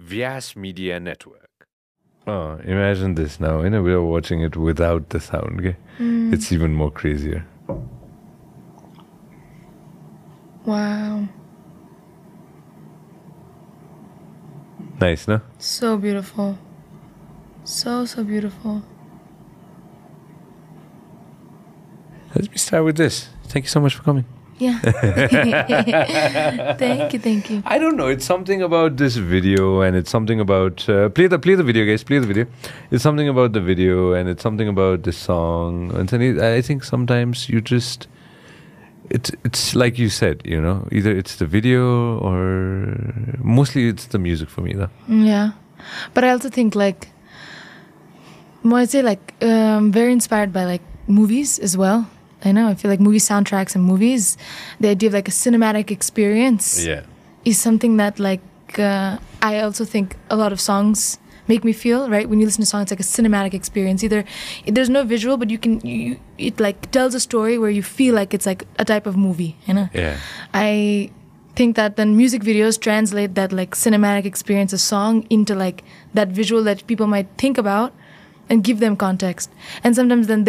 Vyas Media Network. Oh, imagine this now. We are watching it without the sound. Okay? It's even more crazier. Wow. Nice, no? So beautiful. So beautiful. Let me start with this. Thank you so much for coming. Yeah. Thank you. I don't know. It's something about this video, and it's something about play the video, guys. Play the video. It's something about the video, and it's something about the song. And then I think sometimes you just it's like you said, either it's the video or mostly it's the music for me, though. Yeah, but I also think like I say like very inspired by like movies as well. I feel like movie soundtracks and movies, the idea of like a cinematic experience is something that like I also think a lot of songs make me feel, right? When you listen to songs, it's like a cinematic experience. Either there's no visual, but it like tells a story where you feel like it's like a type of movie, Yeah. I think that then music videos translate that like cinematic experience, a song, into like that visual that people might think about and give them context. And sometimes then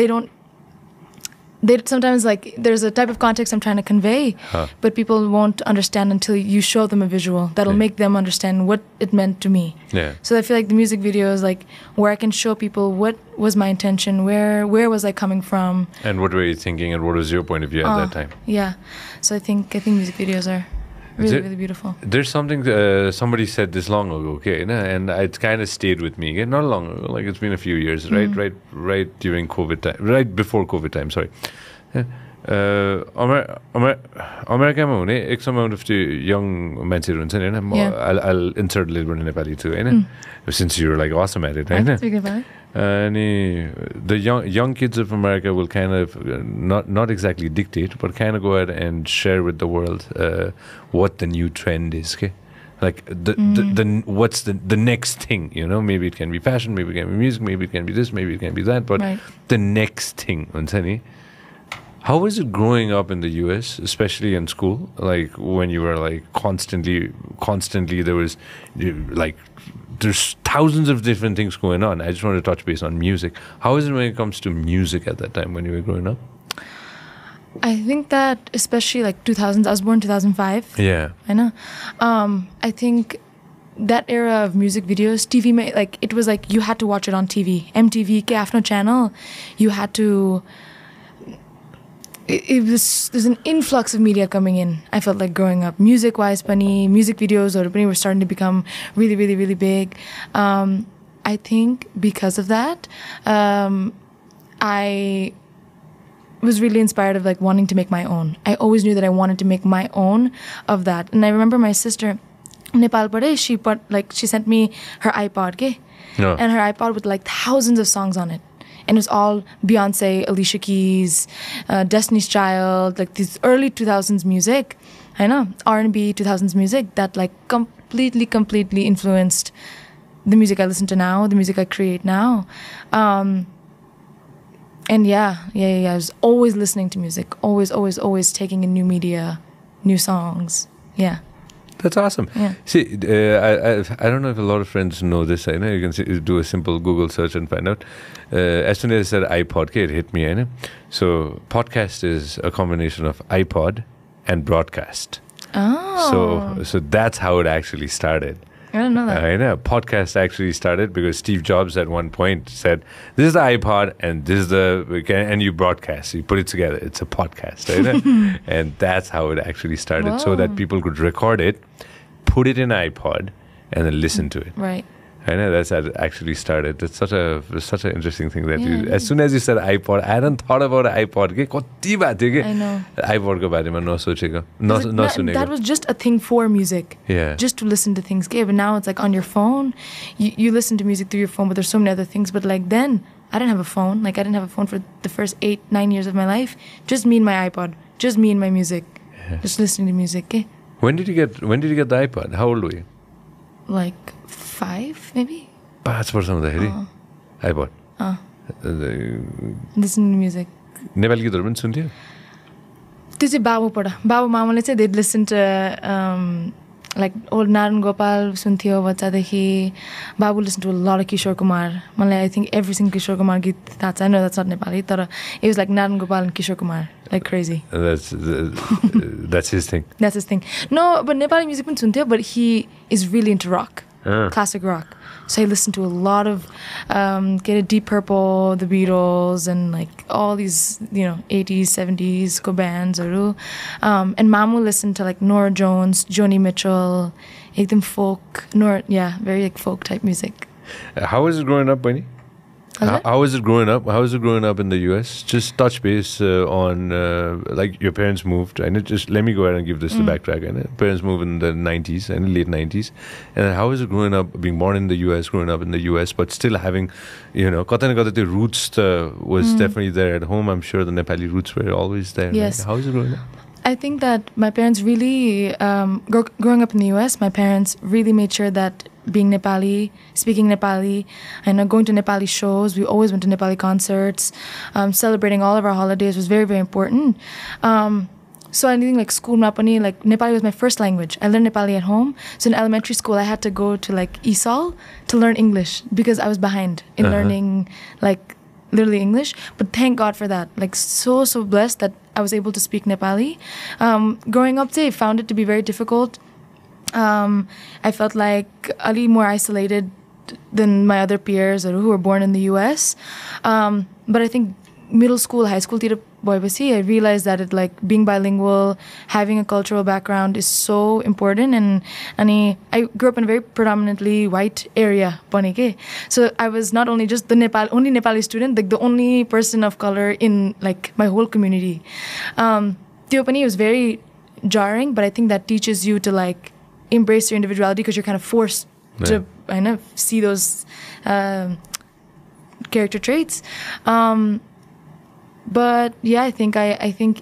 sometimes like there's a type of context I'm trying to convey, but people won't understand until you show them a visual that'll make them understand what it meant to me. Yeah. So I feel like the music video is like where I can show people what was my intention, where was I coming from, and what were you thinking, and what was your point of view at that time. Yeah. So I think music videos are really beautiful. There's something somebody said this long ago, okay, and it's kind of stayed with me. Not long ago, like it's been a few years, right during COVID time, right before COVID time. Sorry, Americaमा हुने एक amount of young मान्छेहरू हुन्छ नि हैन. I'll insert a little bit in Nepali too, Hahn. Since you're like awesome at it, Hahn. The young kids of America will kind of not exactly dictate, but kind of go ahead and share with the world what the new trend is. Okay, like the what's the next thing? Maybe it can be fashion, maybe it can be music, maybe it can be this, maybe it can be that. But the next thing, how was it growing up in the US, especially in school? Like when you were like constantly there was like. There's thousands of different things going on. I just want to touch base on music. How is it when it comes to music at that time when you were growing up? I think that especially like 2000s, I was born in 2005. Yeah. I know. I think that era of music videos, TV, like it was like you had to watch it on TV. MTV, ke afno channel, you had to... There's an influx of media coming in. I felt like growing up, music-wise, music videos were starting to become really, really, really big. I think because of that, I was really inspired of like wanting to make my own. I always knew that I wanted to make my own of that. And I remember my sister, Nepal, she sent me her iPod, and her iPod with like thousands of songs on it. And it was all Beyonce, Alicia Keys, Destiny's Child, like these early 2000s music. I know, R&B 2000s music that like completely influenced the music I listen to now, the music I create now. And I was always listening to music, always taking in new media, new songs. Yeah. That's awesome. Yeah. See, I don't know if a lot of friends know this. I know you can do a simple Google search and find out. As soon as I said iPod, it hit me. I know. So podcast is a combination of iPod and broadcast. Oh. So that's how it actually started. I didn't know that. I know. Podcast actually started because Steve Jobs at one point said, "This is the iPod, and this is and you broadcast. You put it together. It's a podcast." Right? And that's how it actually started, so that people could record it, put it in iPod, and then listen to it. Right. I know that's how it actually started. It's such an interesting thing that as soon as you said iPod, I hadn't thought about iPod. I know. iPod ko barema nasocheko, nasunego. That was just a thing for music. Yeah. Just to listen to things. But now it's like on your phone. You listen to music through your phone, but there's so many other things. But like then, I didn't have a phone. Like I didn't have a phone for the first 8-9 years of my life. Just me and my iPod. Just me and my music. Yeah. Just listening to music. When did you get the iPod? How old were you? Like 5, maybe. 5 वर्ष हुँदाखेरि iPod. Listening to music. Nepali गीतहरू पनि सुन्थ्यो? त्यो चाहिँ बाबुबाट. बाबु मामाले चाहिँ they'd listen to like old Naran Gopal sunthiyo bachadekhi. Babu listened to a lot of Kishore Kumar. I think every single Kishore Kumar geet that's I know that's not Nepali, but it was like Naran Gopal and Kishore Kumar, like crazy. That's his thing. That's his thing. No, but Nepali music pan sunthiyo, but he is really into rock, classic rock. So I listened to a lot of Deep Purple, the Beatles, and like all these 80s, 70s ko bands. And Mamu listened to like Norah Jones, Joni Mitchell, ekdam folk, very like folk type music. How was it growing up, Bunny? How was it growing up? How was it growing up in the US? Just touch base on like your parents moved. I know. Just let me go ahead and give this the backtrack. I know parents moved in the 90s and late 90s. And how was it growing up, being born in the US, growing up in the US, but still having, the roots was definitely there at home. I'm sure the Nepali roots were always there. Yes. Right? How was it growing up? I think that my parents really, growing up in the US, my parents really made sure that being Nepali, speaking Nepali, and going to Nepali shows, we always went to Nepali concerts, celebrating all of our holidays was very, very important. So anything like school, like Nepali was my first language. I learned Nepali at home. So in elementary school, I had to go to like ESOL to learn English because I was behind in learning like literally English. But thank God for that. Like so blessed that I was able to speak Nepali. Growing up, I found it to be very difficult. I felt like a little more isolated than my other peers who were born in the US. But I think middle school, high school, I realized that being bilingual, having a cultural background is so important. And I grew up in a very predominantly white area. So I was not only just the only Nepali student, like the only person of color in like my whole community. It was very jarring, but I think that teaches you to like embrace your individuality because you're kind of forced to see those character traits. But yeah, I think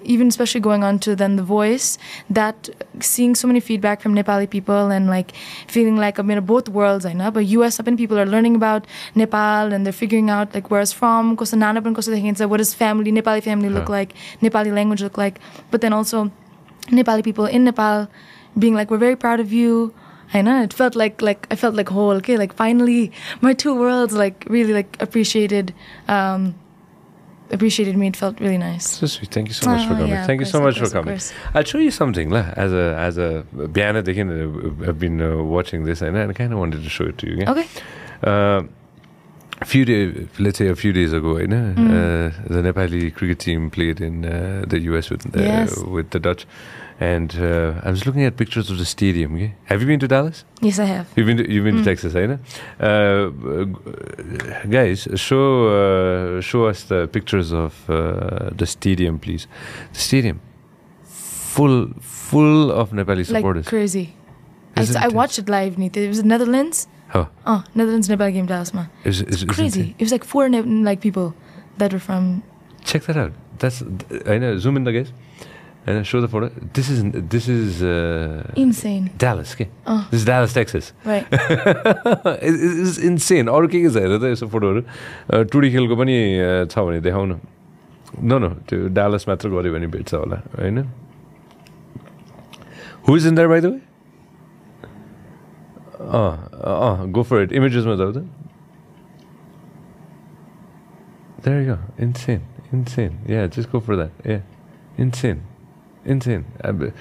even especially going on to then The Voice, that seeing so many feedback from Nepali people and like feeling like I'm in both worlds, but US people are learning about Nepal and they're figuring out like where it's from, what does Nepali family look like, Nepali language look like, but then also Nepali people in Nepal being like, we're very proud of you. It felt like I felt like whole, like finally my two worlds like really like appreciated me. It felt really nice. So sweet. Thank you so much for coming. Thank you so much for coming. I'll show you something. As a Vianet, I've been watching this and I kind of wanted to show it to you. Okay. A few days ago, the Nepali cricket team played in the US with the Dutch. And I was looking at pictures of the stadium. Okay? Have you been to Dallas? Yes, I have. You've been to Texas, right? Guys, show us the pictures of the stadium, please. The stadium, full of Nepali supporters. Like crazy. I watched it live. It was in Netherlands. Oh, Netherlands Nepal game Dallas ma. It's crazy. It was like 4 people that were from. Check that out. Zoom in the guys. And show the photo. This is insane. Dallas, okay? This is Dallas, Texas. Right. It's insane. Or के छ हेर त यसो फोटोहरु टुडी खेलको पनि छ भने देखाउनु. No, त्यो Dallas मात्र गर्यो भने भेट्छ होला, हैन? Who is in there by the way? Go for it. Images मा जाऊ त. There you go. Insane. Yeah, just go for that. Yeah. Insane. I'm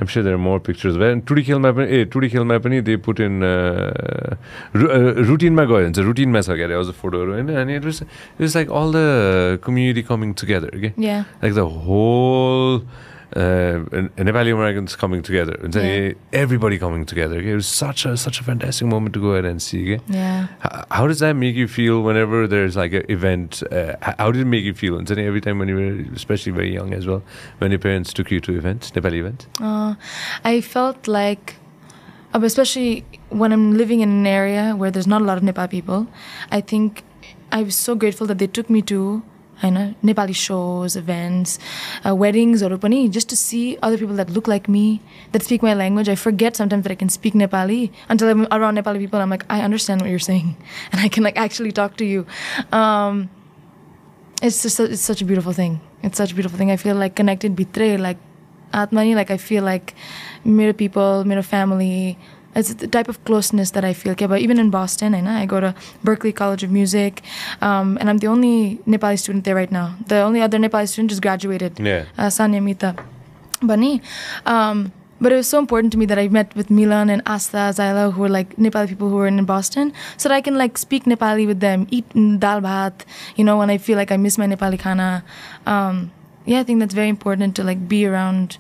sure there are more pictures. And Tudi Khel Mapani, they put in routine ma gayo huncha, routine ma cha gare was a photo, and it was like all the community coming together, okay? Yeah. Like the whole Nepali-Americans coming together, and everybody coming together. Okay? It was such a fantastic moment to go ahead and see. Okay? Yeah. How does that make you feel whenever there's like an event? How did it make you feel? And every time when you were, especially very young as well, when your parents took you to events, Nepali events? I felt like, especially when I'm living in an area where there's not a lot of Nepali people, I think I was so grateful that they took me to Nepali shows, events, weddings, just to see other people that look like me, that speak my language. I forget sometimes that I can speak Nepali until I'm around Nepali people. I'm like, I understand what you're saying, and I can like actually talk to you. It's such a beautiful thing. It's such a beautiful thing. I feel like connected bitre, like Atmani, like I feel like मेरो people, मेरो family, it's the type of closeness that I feel. Okay, but even in Boston, I go to Berklee College of Music, and I'm the only Nepali student there right now. The only other Nepali student just graduated, Sanya Mita Bani. But it was so important to me that I met with Milan and Asta, Zaila, who were like Nepali people who were in Boston, so that I can like speak Nepali with them, eat dal bhat, when I feel like I miss my Nepali khana. I think that's very important to like be around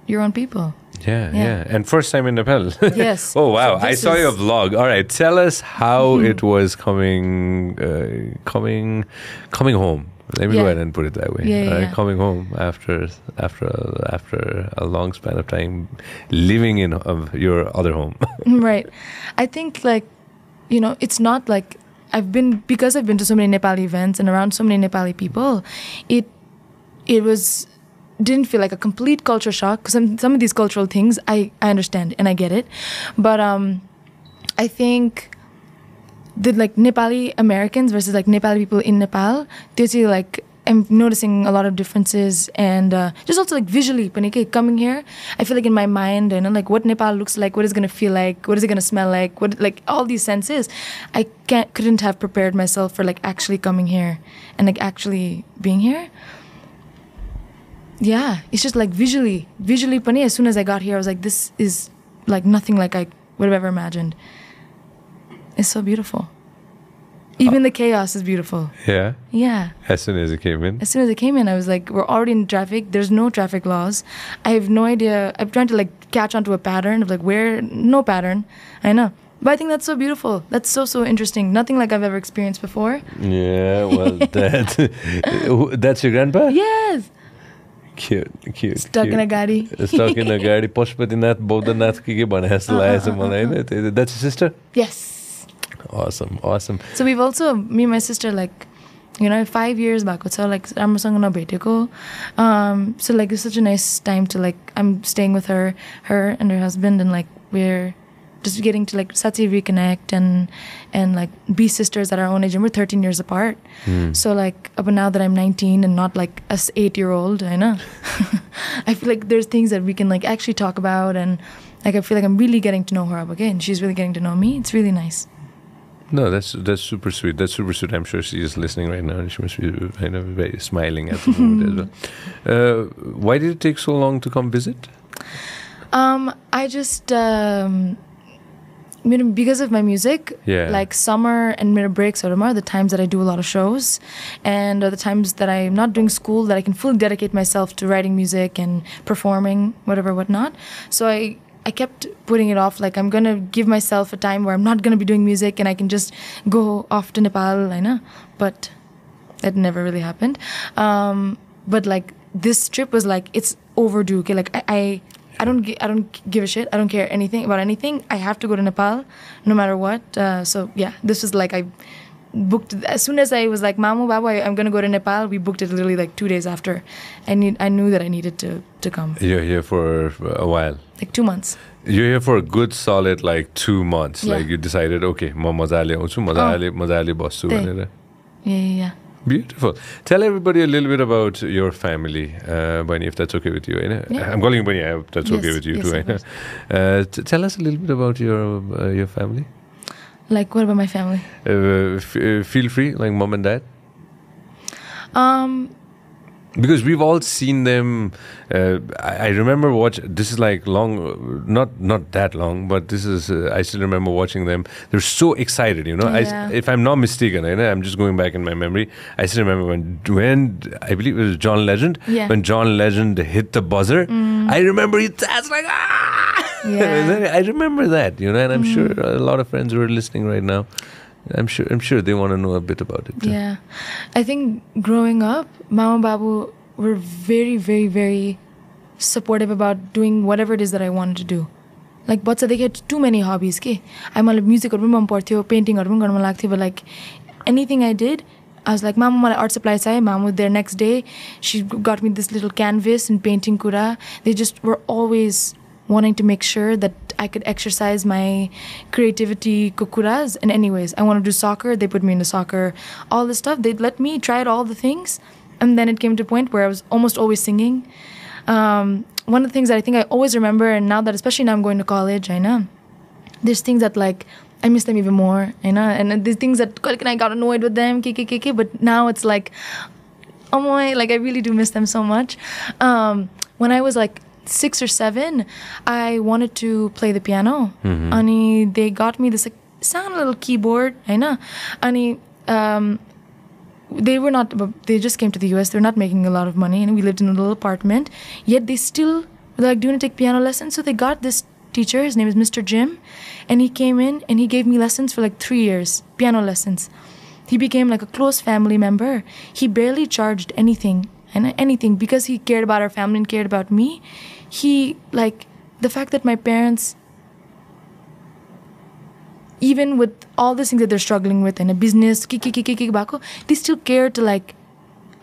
your own people. Yeah. And first time in Nepal. Yes. Oh, wow. So I saw your vlog. All right. Tell us how it was coming home. Let me go ahead and put it that way. Coming home after a long span of time living in your other home. Right. I think like, it's not like because I've been to so many Nepali events and around so many Nepali people, it didn't feel like a complete culture shock, because some of these cultural things I understand and I get it, but I think the like Nepali-Americans versus like Nepali people in Nepal, they like I'm noticing a lot of differences, and just also like visually coming here, I feel like in my mind, like what Nepal looks like, what is going to feel like, what is it going to smell like, what like all these senses, I couldn't have prepared myself for like actually coming here and like actually being here. Yeah, it's just like visually, as soon as I got here, I was like, this is like nothing like I would have ever imagined. It's so beautiful. Even the chaos is beautiful. Yeah? Yeah. As soon as it came in? I was like, we're already in traffic. There's no traffic laws. I have no idea. I'm trying to like catch onto a pattern of like no pattern. I know. But I think that's so beautiful. That's so interesting. Nothing like I've ever experienced before. Yeah, well, that's your grandpa? Yes. Cute. Stuck in a gadi. Pashupatinath, Bodhanath ke bhane jasto लागेछ मलाई हैन. That's your sister? Yes. Awesome. So we've also, me and my sister, like, 5 years back, so like राम्रोसँग नभेटेको. So like it's such a nice time to like, I'm staying with her and her husband, and like we're just getting to like sachi reconnect and like be sisters at our own age, and we're 13 years apart. So like up now that I'm 19 and not like a 8-year-old, I know. I feel like there's things that we can like actually talk about, and like I feel like I'm really getting to know her up again. She's really getting to know me. It's really nice. No, that's super sweet. That's super sweet. I'm sure she is listening right now, and she must be very smiling at the moment as well. Why did it take so long to come visit? I just because of my music, like summer and middle breaks are the times that I do a lot of shows, and the times that I'm not doing school, that I can fully dedicate myself to writing music and performing, whatnot. So I kept putting it off, like I'm going to give myself a time where I'm not going to be doing music and I can just go off to Nepal, I know. But that never really happened. But like this trip was like, it's overdue. Okay? Like I don't give a shit. I don't care about anything. I have to go to Nepal no matter what. So yeah, this was like I booked as soon as I was like, Mamu Babu, I'm gonna go to Nepal. We booked it literally like 2 days after. I knew that I needed to come. You're here for a while. Like 2 months. You're here for a good solid like 2 months. Yeah. Like you decided, okay, ma mazale aउँछु, mazale बस्छु भनेर. Yeah. Beautiful. Tell everybody a little bit about your family, Bunny, if that's okay with you. Yeah. I'm calling you Bunny. I hope that's okay with you too. Tell us a little bit about your family. Like, what about my family? Feel free, like mom and dad. Because we've all seen them. I remember this is like long, not that long, but this is, I still remember watching them. They're so excited, Yeah. If I'm not mistaken, I'm just going back in my memory. I still remember when I believe it was John Legend. Yeah. When John Legend hit the buzzer, I remember that's like, ah! Yeah. I remember that, and I'm sure a lot of friends who are listening right now, I'm sure they want to know a bit about it too. Yeah. I think growing up, Mama Babu were very, very, very supportive about doing whatever it is that I wanted to do. Like, but they had too many hobbies. I'm a music or painting or but like anything I did, I was like, Mama, my art supply sai. Mama, there next day, she got me this little canvas and painting kura. They just were always wanting to make sure that I could exercise my creativity kukuras in any ways. I want to do soccer, they put me into soccer. All this stuff, they'd let me try out all the things. And then it came to a point where I was almost always singing. one of the things that I think I always remember, and now that, especially now I'm going to college, I know, there's things that like, I miss them even more, you know, and there's things that I got annoyed with them, but now it's like, oh my, like I really do miss them so much. When I was like 6 or 7, I wanted to play the piano. And they got me this like, sound little keyboard, I know. And they just came to the US, they're not making a lot of money, and we lived in a little apartment, yet they still were like doing to take piano lessons. So they got this teacher, his name is Mr. Jim, and he came in and he gave me lessons for like 3 years, piano lessons. He became like a close family member. He barely charged anything, because he cared about our family and cared about me. He, like, the fact that my parents, even with all the things that they're struggling with and a business, they still care to like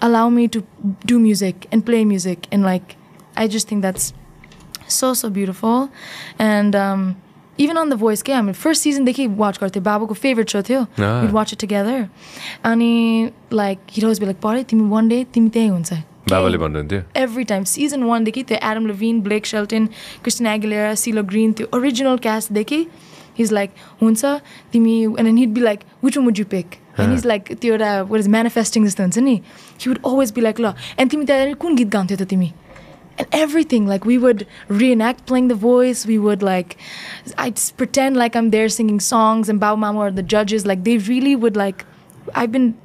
allow me to do music and play music. And like, I just think that's so beautiful. And even on The Voice, I mean, first season they keep watch karte. Babuko favorite show थियो. We'd watch it together. And like, he'd always be like, "Pare, timi one day timi त्यही हुन्छ." Babale भन्नुहुन्थ्यो. Every time. Season 1 देखि त्यो Adam Levine, Blake Shelton, Christina Aguilera, CeeLo Green, त्यो original cast देखि, he's like, "हुन्छ तिमी," and then he'd be like, "Which one would you pick?" And he's like, त्यो what is manifesting जस्तो हुन्छ नि. He would always be like, "ल, and तिमी त्यहाँ कुन गीत गाउँथ्यौ त तिमी?" And everything, like we would reenact playing The Voice. We would like, I'd pretend like I'm there singing songs, and Bao Mama are the judges. Like they really would like, I'm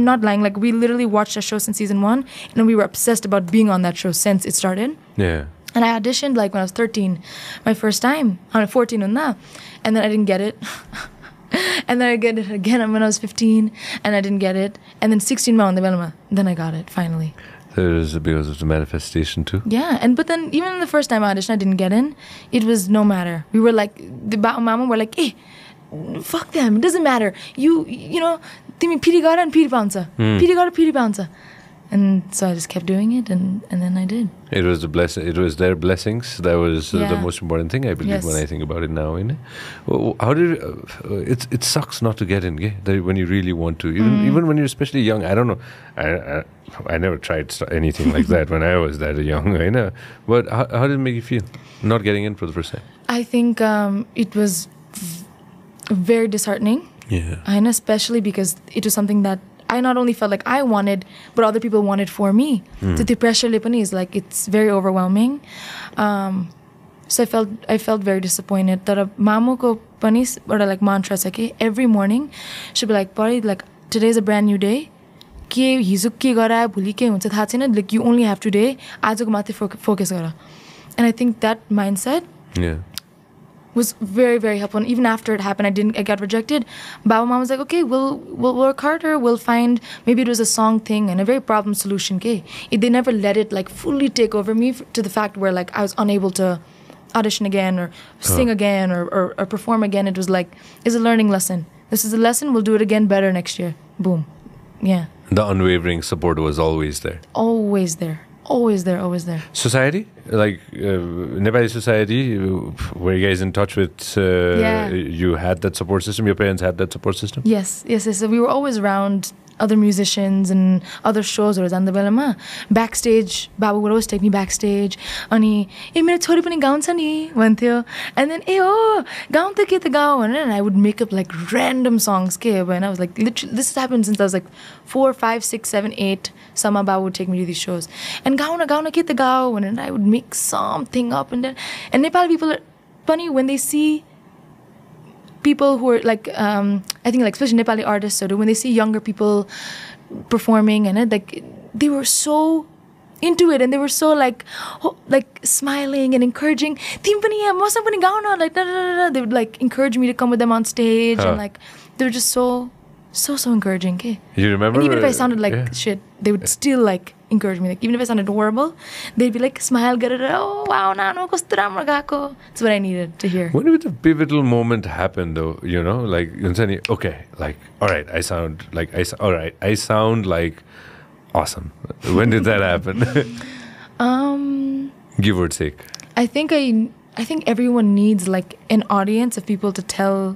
not lying. Like we literally watched that show since season 1, and we were obsessed about being on that show since it started. Yeah. And I auditioned like when I was 13, my first time. I was 14 on that, and then I didn't get it. And then I get it again when I was 15, and I didn't get it. And then 16 on the Velma, then I got it finally. There's because of the manifestation too. Yeah, but then even the first time I auditioned, I didn't get in. It was no matter. We were like, the Mama were like, "Hey, fuck them. It doesn't matter. You know, timi piri gara and piri pauncha. Piri gara piri pauncha." And so I just kept doing it, and then I did. It was It was their blessings. That was the most important thing, I believe, when I think about it now. How did it sucks not to get in, when you really want to, even when you're especially young. I don't know. I never tried anything like that when I was that young. I know. But how did it make you feel, not getting in for the first time? I think it was very disheartening. Yeah. And especially because it was something that I not only felt like I wanted, but other people wanted for me. So the pressure is like, it's very overwhelming. So I felt very disappointed. That Mamo ko panis or like mantra sake every morning she'd be like, "Pari, like today's a brand new day. Like you only have today. Focus gara." And I think that mindset was very, very helpful. And even after it happened, I got rejected. Baba Mama was like, "Okay, we'll work harder. We'll find," maybe it was a song thing and a very problem solution. They never let it like fully take over me to the fact where like I was unable to audition again or sing again or perform again. It was like, it's a learning lesson. This is a lesson. We'll do it again better next year. Boom. Yeah. The unwavering support was always there. Always there. Always there, always there. Society? Like Nepali society, were you guys in touch with, you had that support system, your parents had that support system? Yes. So we were always around other musicians and other shows. Backstage, Babu would always take me backstage. And then, and I would make up like random songs. And I was like, literally, this has happened since I was like 4, 5, 6, 7, 8. Sama Babu would take me to these shows. And and I would make something up. And Nepali people are funny when they see people who are like, I think like especially Nepali artists, so when they see younger people performing and like they were so into it and they were so like smiling and encouraging. They would like encourage me to come with them on stage and like they were just so encouraging. You remember? And even if I sounded like shit, they would still like encourage me. Like even if I sounded horrible, they'd be like, "Smile, get it. Oh wow, nano, kasto ramro gako." That's what I needed to hear. When did the pivotal moment happen, though? You know, like okay, like all right, I sound like awesome. When did that happen? Give or take. I think everyone needs like an audience of people to tell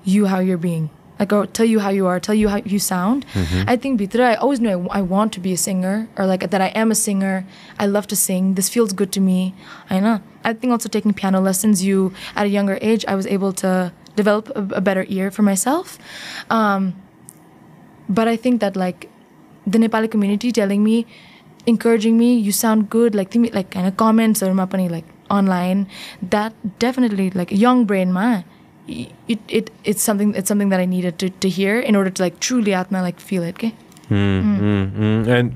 you how you're being. like, or tell you how you are, tell you how you sound. I think bitra, I always knew I want to be a singer, or like that I am a singer. I love to sing. This feels good to me. I know. I think also taking piano lessons, at a younger age, I was able to develop a better ear for myself. But I think that like the Nepali community telling me, encouraging me, you sound good, like kind of comments or like online, that definitely like young brain ma. It's something that I needed to hear in order to like truly atma like feel it, okay? And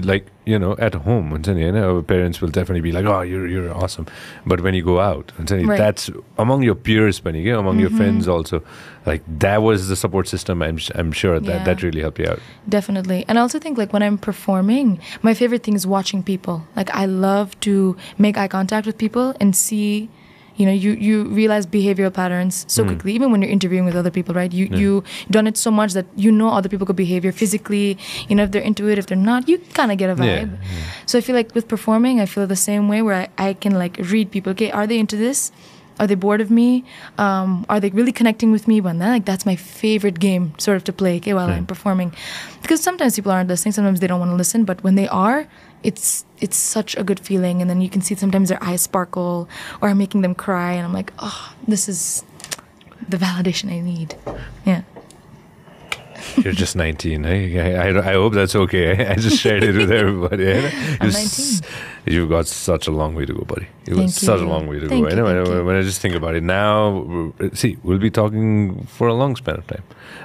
like, you know, at home, our parents will definitely be like, oh, you're awesome. But when you go out, right. That's among your peers, among your friends also, like that was the support system. I'm sure that really helped you out. Definitely. And I also think like when I'm performing, my favorite thing is watching people. Like I love to make eye contact with people and see, you know, you realize behavioral patterns so quickly, even when you're interviewing with other people, right? You done it so much that you know other people's behavior physically, you know, if they're into it, if they're not, you kind of get a vibe. So I feel like with performing, I feel the same way where I can like read people. Okay, are they into this? Are they bored of me? Are they really connecting with me? But like that's my favorite game sort of to play, okay, while I'm performing. Because sometimes people aren't listening, sometimes they don't want to listen, but when they are, it's such a good feeling. And then you can see sometimes their eyes sparkle or I'm making them cry and I'm like, oh, this is the validation I need. Yeah. You're just 19. I hope that's okay. I just shared it with everybody. I'm 19. You've got such a long way to go, buddy. You've got such a long way to go. When I just think about it now, see, we'll be talking for a long span of time,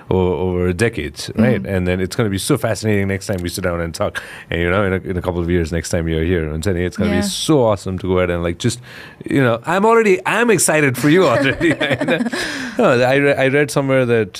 over decades, right? And then it's going to be so fascinating next time we sit down and talk. And, you know, in a couple of years, next time you're here, it's going to be so awesome to go ahead and, like, just, you know, I'm excited for you already. I read somewhere that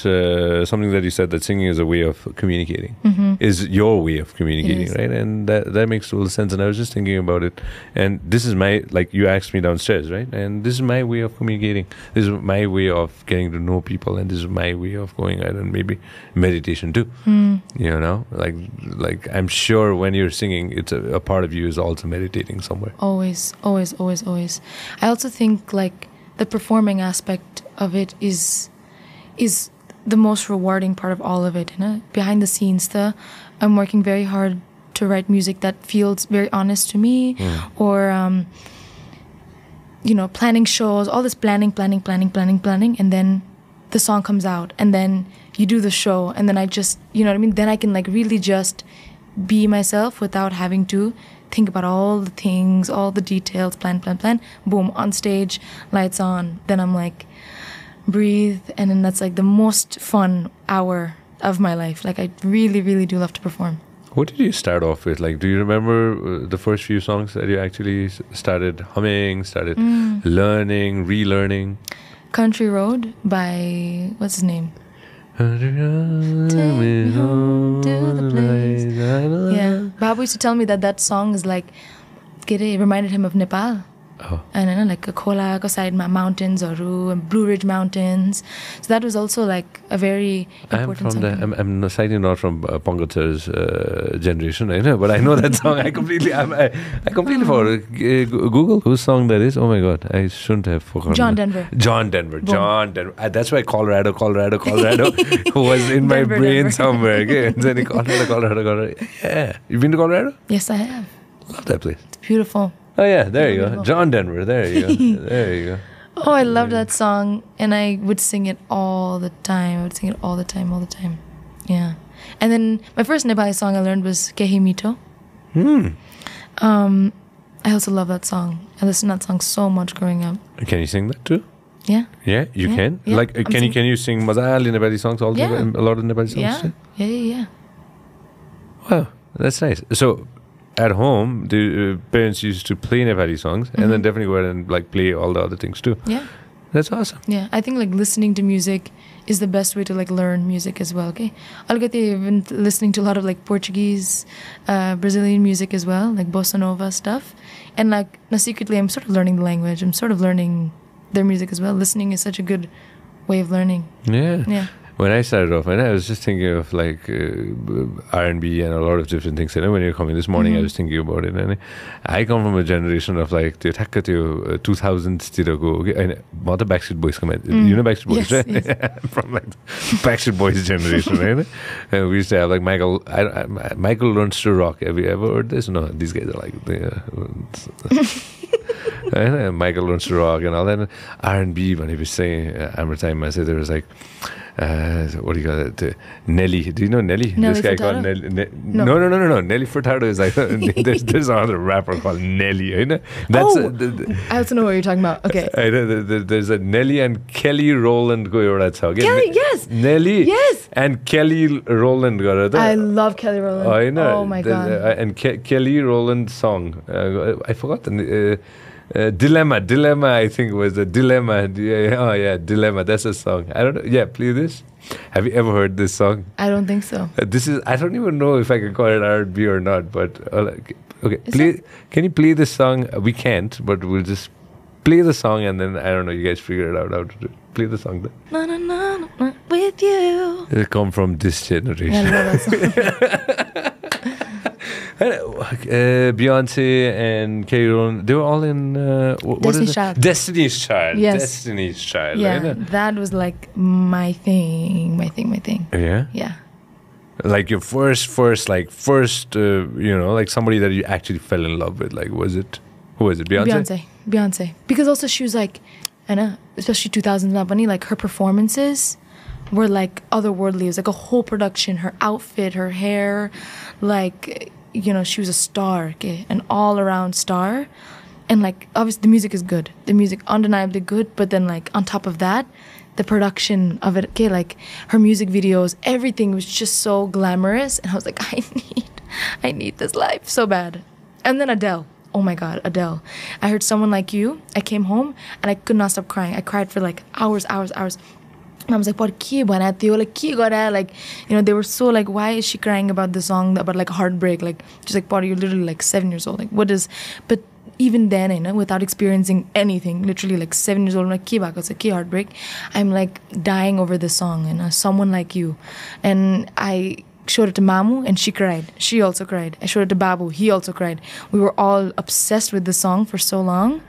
something that you said, that singing is a way of communicating, is your way of communicating, right? And that makes total sense. And I was just thinking about it, and this is my, like, you asked me downstairs, right? And this is my way of communicating. This is my way of getting to know people, and this is my way of going out and maybe meditation too. You know, like I'm sure when you're singing, it's a part of you is also meditating somewhere. Always. I also think like the performing aspect of it is the most rewarding part of all of it. You know? Behind the scenes, I'm working very hard to write music that feels very honest to me, or you know, planning shows, all this planning, and then the song comes out, and then you do the show, and then I just, you know what I mean? Then I can like really just be myself without having to think about all the things, all the details, plan. Boom, on stage, lights on. Then I'm like, breathe, and then that's like the most fun hour of my life. Like I really, really do love to perform. What did you start off with? Like, do you remember the first few songs that you actually started humming, started learning, relearning? Country Road by, what's his name? Take me home to the place. Yeah, Babu used to tell me that song is like, it reminded him of Nepal. And then like a Kola side mountains or Blue Ridge Mountains. So that was also like a very important song. I'm slightly not from Pongatar's generation, I know, but I know that song. I completely forgot. Google whose song that is. Oh my God, I shouldn't have forgotten. John Denver. That's why Colorado was in my brain somewhere. Okay, and then Colorado. Yeah, you've been to Colorado? Yes, I have. Love that place. It's beautiful. Oh yeah, there you go. John Denver, there you go. There you go. Oh, I love that song, and I would sing it all the time. All the time. Yeah. And then my first Nepali song I learned was Kehi Mito. I also love that song. I listened to that song so much growing up. Can you sing that too? Yeah. Yeah, you can? Yeah. Like, can you sing Mazali Nepali songs also? Yeah. A lot of Nepali songs too? Yeah. Wow, that's nice. So, at home, the parents used to play Nepali songs and then definitely go ahead and like play all the other things too. Yeah. That's awesome. Yeah, I think like listening to music is the best way to like learn music as well, okay? I've been listening to a lot of like Portuguese, Brazilian music as well, like bossa nova stuff. And like, secretly I'm sort of learning the language. I'm sort of learning their music as well. Listening is such a good way of learning. Yeah. when I started off, I was just thinking of like R&B and a lot of different things. When you're coming this morning, I was thinking about it. And I come from a generation of like the 2000s and the Backstreet Boys come out. You know Backstreet Boys, right? Yes. From like Backstreet Boys generation, right? And we used to have like Michael Learns to Rock. Have you ever heard this? No, these guys are like Michael Learns to Rock and all that. R&B, when he was saying every time I said there was like what do you call it? Nelly. Do you know Nelly? Nelly this guy Furtado? called Nelly. No. Nelly Furtado is like there's another rapper called Nelly. I also know what you're talking about. Okay. There's a Nelly and Kelly Rowland go over that song. Kelly, yes. Nelly. Yes. And Kelly Rowland got it. I love Kelly Rowland. I know. Oh my god. And Kelly Rowland song. I forgot the. Dilemma, I think was the Dilemma. Dilemma. That's a song. I don't know. Yeah, play this. Have you ever heard this song? I don't think so. I don't even know if I can call it R&B or not. But okay, can you play this song? We can't, but we'll just play the song and then I don't know. You guys figure it out how to do it. Play the song then. No, with you. It come from this generation. Yeah, I love that song. Beyonce and Kelly Rowland, they were all in Destiny's Child. Destiny's Child. Yes. Destiny's Child. Yeah, Right? that was like my thing. Yeah. Yeah. Like your first, like somebody that you actually fell in love with. Like, who was it? Beyonce. Because also she was like, I know, especially 2000s Napani, like her performances were like otherworldly. It was like a whole production. Her outfit, her hair, like, she was a star, okay? An all-around star. And like, obviously the music is good. The music undeniably good, but then like on top of that, the production of it, okay, like her music videos, everything was just so glamorous. And I was like, I need this life so bad. And then Adele. Oh my God, Adele. I heard Someone Like You. I came home and I could not stop crying. I cried for like hours. And I was like, what ke banatyo? Like, ke gara? Like, they were so like, why is she crying about the song about like heartbreak? Like, just like, you're literally like 7 years old. Like, what is, but even then, without experiencing anything, literally like 7 years old, I'm like, ke bhako cha, ke heartbreak? I'm like dying over this song, Someone Like You. And I showed it to Mamu and she cried. She also cried. I showed it to Babu. He also cried. We were all obsessed with the song for so long.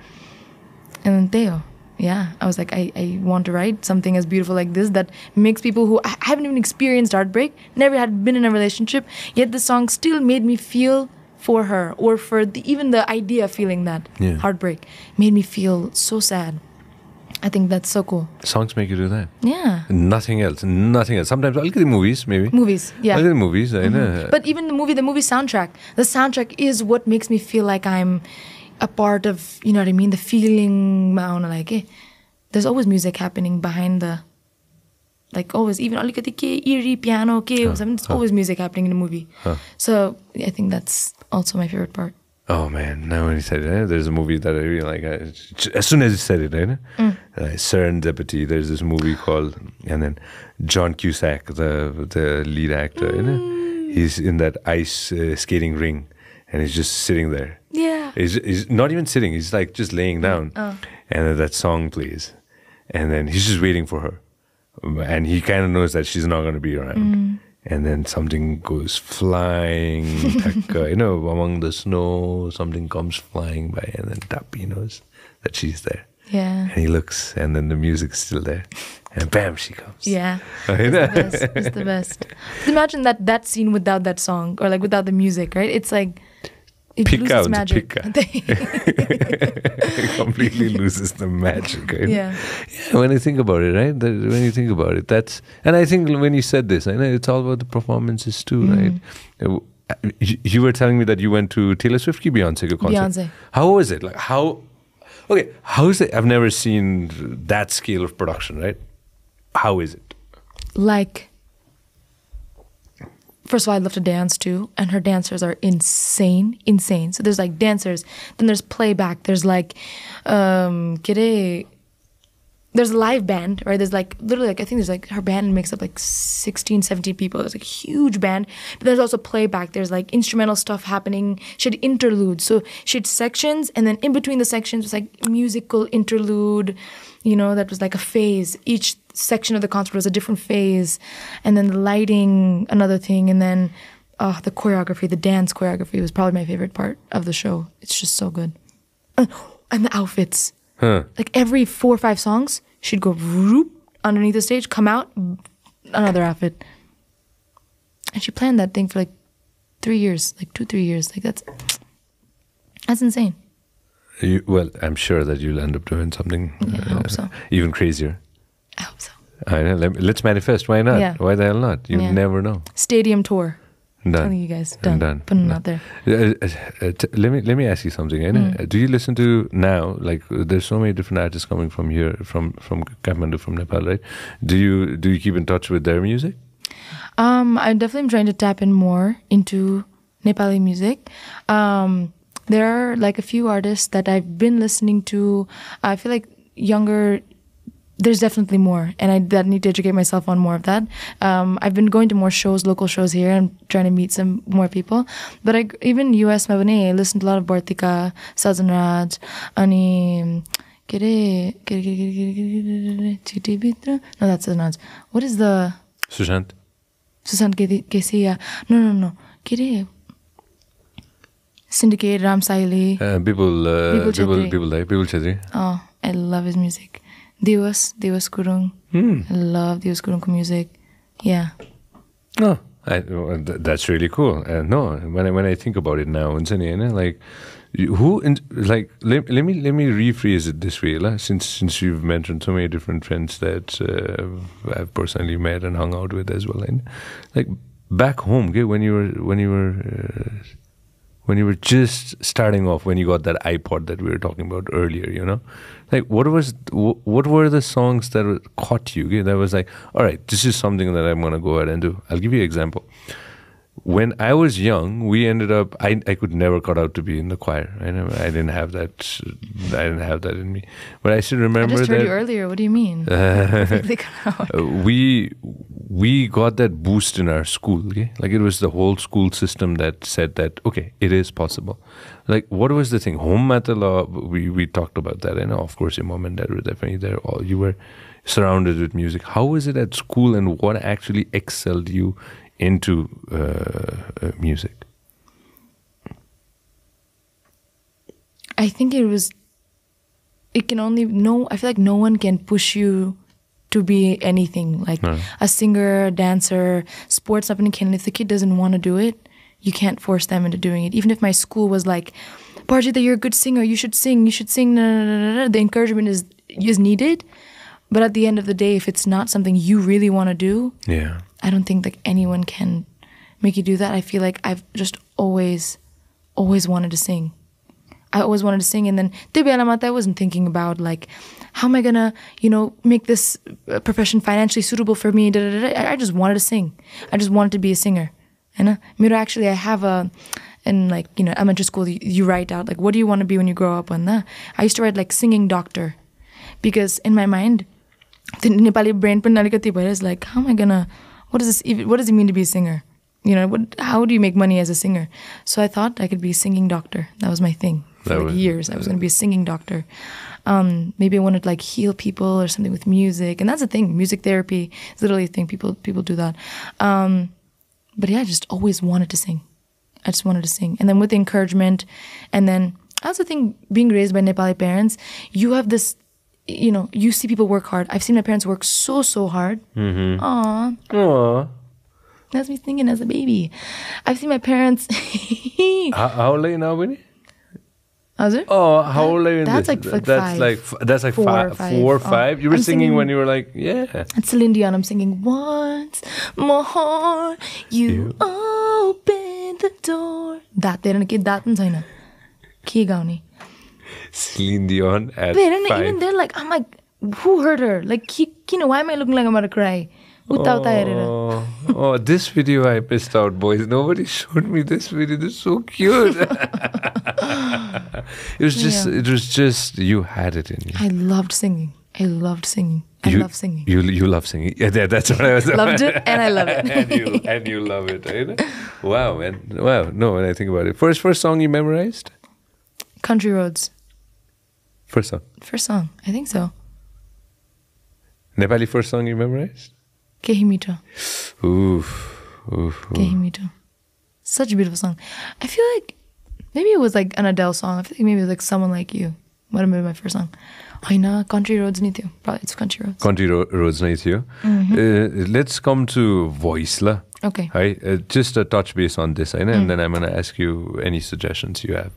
And then Theo. Yeah, I was like, I want to write something as beautiful like this that makes people who I haven't even experienced heartbreak, never had been in a relationship, yet the song still made me feel for her or for even the idea of feeling that heartbreak made me feel so sad. I think that's so cool. Songs make you do that. Yeah. Nothing else. Sometimes I'll get the movies, maybe. Movies, yeah. I'll get the movies, I know. But even the movie soundtrack. The soundtrack is what makes me feel like I'm a part of, you know what I mean? The feeling, like, there's always music happening behind the, like always, even eerie piano, it's always music happening in the movie. So I think that's also my favorite part. Oh man, now when you said it, there's a movie that I really like. As soon as you said it, Serendipity, there's this movie called, and then John Cusack, the lead actor, he's in that ice skating ring and he's just sitting there. Yeah. He's not even sitting, he's like just laying down. And then that song plays. And then he's just waiting for her. And he kind of knows that she's not going to be around. And then something goes flying, among the snow, something comes flying by, and then Tapi knows that she's there. Yeah. And he looks, and then the music's still there. And bam, she comes. Yeah. It's the best. Imagine that scene without that song, or like without the music, right? It's like, it loses magic. It completely loses the magic. Right? Yeah. When you think about it, right? When you think about it, and I think when you said this, I know it's all about the performances too, right? You were telling me that you went to Taylor Swift ki Beyonce concert. Beyonce. How was it? Like how is it? I've never seen that scale of production, right? How is it? Like, first of all, I love to dance too, and her dancers are insane. So there's like dancers, then there's playback, there's like, there's a live band, right? There's like, literally, like, I think there's like, her band makes up like 16, 17 people. There's like a huge band, but there's also playback. There's like instrumental stuff happening. She had interludes. So she had sections, and then in between the sections was like musical interlude, that was like a phase. Each section of the concert was a different phase, and then the lighting, another thing, and then the choreography, the dance choreography was probably my favorite part of the show. It's just so good. And the outfits. Like every 4 or 5 songs, she'd go whoop, underneath the stage, come out, another outfit. And she planned that thing for like 3 years, like 2-3 years. Like that's insane. Well, I'm sure that you'll end up doing something I hope so. Even crazier. I hope so. I know. Let's manifest. Why not? Yeah. Why the hell not? You never know. Stadium tour. Done. Telling you guys. Done. Putting it out there. Let me ask you something. Do you listen to now? Like, there's so many different artists coming from here, from Kathmandu, from Nepal, right? Do you keep in touch with their music? I definitely am trying to tap in more into Nepali music. There are like a few artists that I've been listening to. I feel like younger. There's definitely more, and I need to educate myself on more of that. I've been going to more shows, local shows here, and trying to meet some more people. But even US, I listened to a lot of Bartika, Sajanraj, Ani, no, that's Sajanraj. What is the Sushant Kesia? No. Syndicate, Ram Saili. Bibul Chhetri. Oh, I love his music. Divas Gurung. I love Divas Gurung's music. Yeah. Oh, that's really cool. No, when I think about it now, like let me rephrase it this way, since you've mentioned so many different friends that I've personally met and hung out with as well, and like back home, okay, when you were just starting off, when you got that iPod that we were talking about earlier, like what were the songs that caught you? Okay? That was like, all right, this is something that I'm gonna go ahead and do. I'll give you an example. When I was young, we ended up. I could never cut out to be in the choir. I didn't have that. I didn't have that in me. But I still remember. I just heard you earlier. What do you mean? We got that boost in our school. Okay? Like it was the whole school system that said that okay, it is possible. Like what was the thing? Home matala. We talked about that. And of course, your mom and dad were definitely there. You were surrounded with music. How was it at school, and what actually excelled you into music? I think I feel like no one can push you to be anything, like a singer, a dancer, sports up in Canada. If the kid doesn't want to do it, you can't force them into doing it. Even if my school was like, Parijita, you're a good singer, you should sing, the encouragement is needed. But at the end of the day, if it's not something you really want to do, I don't think like anyone can make you do that. I feel like I've just always wanted to sing. I always wanted to sing, and then I wasn't thinking about like, how am I gonna, make this profession financially suitable for me? I just wanted to sing. I just wanted to be a singer. Actually, I have in like elementary school, you write out like, what do you want to be when you grow up? And I used to write like singing doctor, because in my mind, the Nepali brain is like, how am I gonna? What does it mean to be a singer? How do you make money as a singer? So I thought I could be a singing doctor. That was my thing for years. I was going to be a singing doctor. Maybe I wanted to like heal people or something with music. And that's the thing. Music therapy is literally a thing. People do that. But yeah, I just always wanted to sing. I just wanted to sing. And then with the encouragement, and then I also think being raised by Nepali parents, you have this, you see people work hard. I've seen my parents work so hard. Mm-hmm. Aww. That's me singing as a baby. I've seen my parents. How old are you now, Winnie? How's it? Oh, how old are you? That's like five. That's like 4 or 5. You were singing when you were like, yeah. It's Celine Dion. I'm singing once more. You open the door. That they don't get that in China. Ke gauni. Celine Dion at 5. Even they're like, I'm like, who heard her? Like, why am I looking like I'm about to cry? Oh, this video I missed out, boys. Nobody showed me this video. This is so cute. It was just you had it in you. I loved singing. I love singing. You love singing. Yeah, that's what I was. Loved it, and I love it. and you love it. Right? Wow, man. Wow. No, when I think about it, first song you memorized? Country Roads. First song. I think so. Nepali first song you memorized? Kehi Mito. Oof. Kehi Mito. Such a beautiful song. I feel like maybe it was like an Adele song. I feel like maybe it was like Someone Like You. Might have been my first song. Haina, Country Roads ni थियो. Probably it's Country Roads. Country Roads ni थियो. Let's come to voice la. Okay. Hi, just a touch base on this, and then I'm going to ask you any suggestions you have.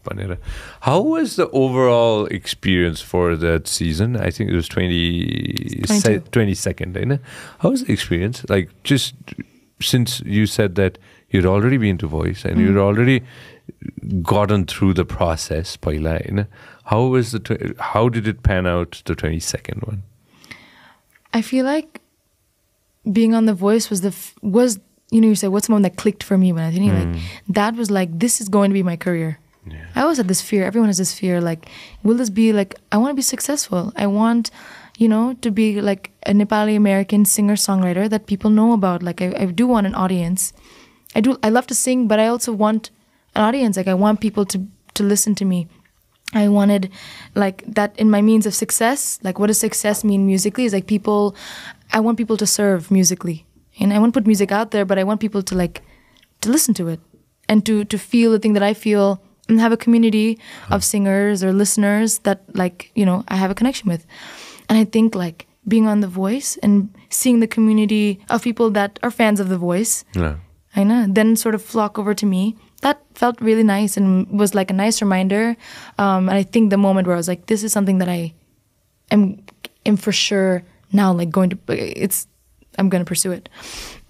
How was the overall experience for that season? I think it was 22nd. How was the experience? Like, just since you said that you'd already been to voice and you'd already gotten through the process, how did it pan out, the 22nd one? I feel like being on The Voice was you said what's the moment that clicked for me when I think like that was like, this is going to be my career. Yeah. I always had this fear. Everyone has this fear. Like, will this be like, I want to be successful. I want, to be like a Nepali-American singer-songwriter that people know about. Like, I do want an audience. I love to sing, but I also want an audience. Like, I want people to listen to me. I wanted like that in my means of success. Like, what does success mean musically? Is like I want people to serve musically. And I want to put music out there, but I want people to listen to it and to feel the thing that I feel and have a community of singers or listeners that I have a connection with. And I think like being on The Voice and seeing the community of people that are fans of The Voice, I know, then sort of flock over to me. That felt really nice and was like a nice reminder. And I think the moment where I was like, this is something that I am for sure now I'm going to pursue it.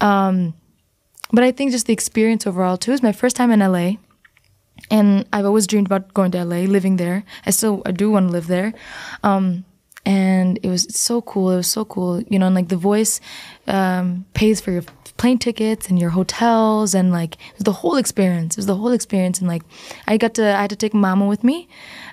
But I think just the experience overall too is my first time in LA. And I've always dreamed about going to LA, living there. I do want to live there. And it's so cool. It was so cool. And like The Voice pays for your plane tickets and your hotels and like it was the whole experience. And like I had to take Mama with me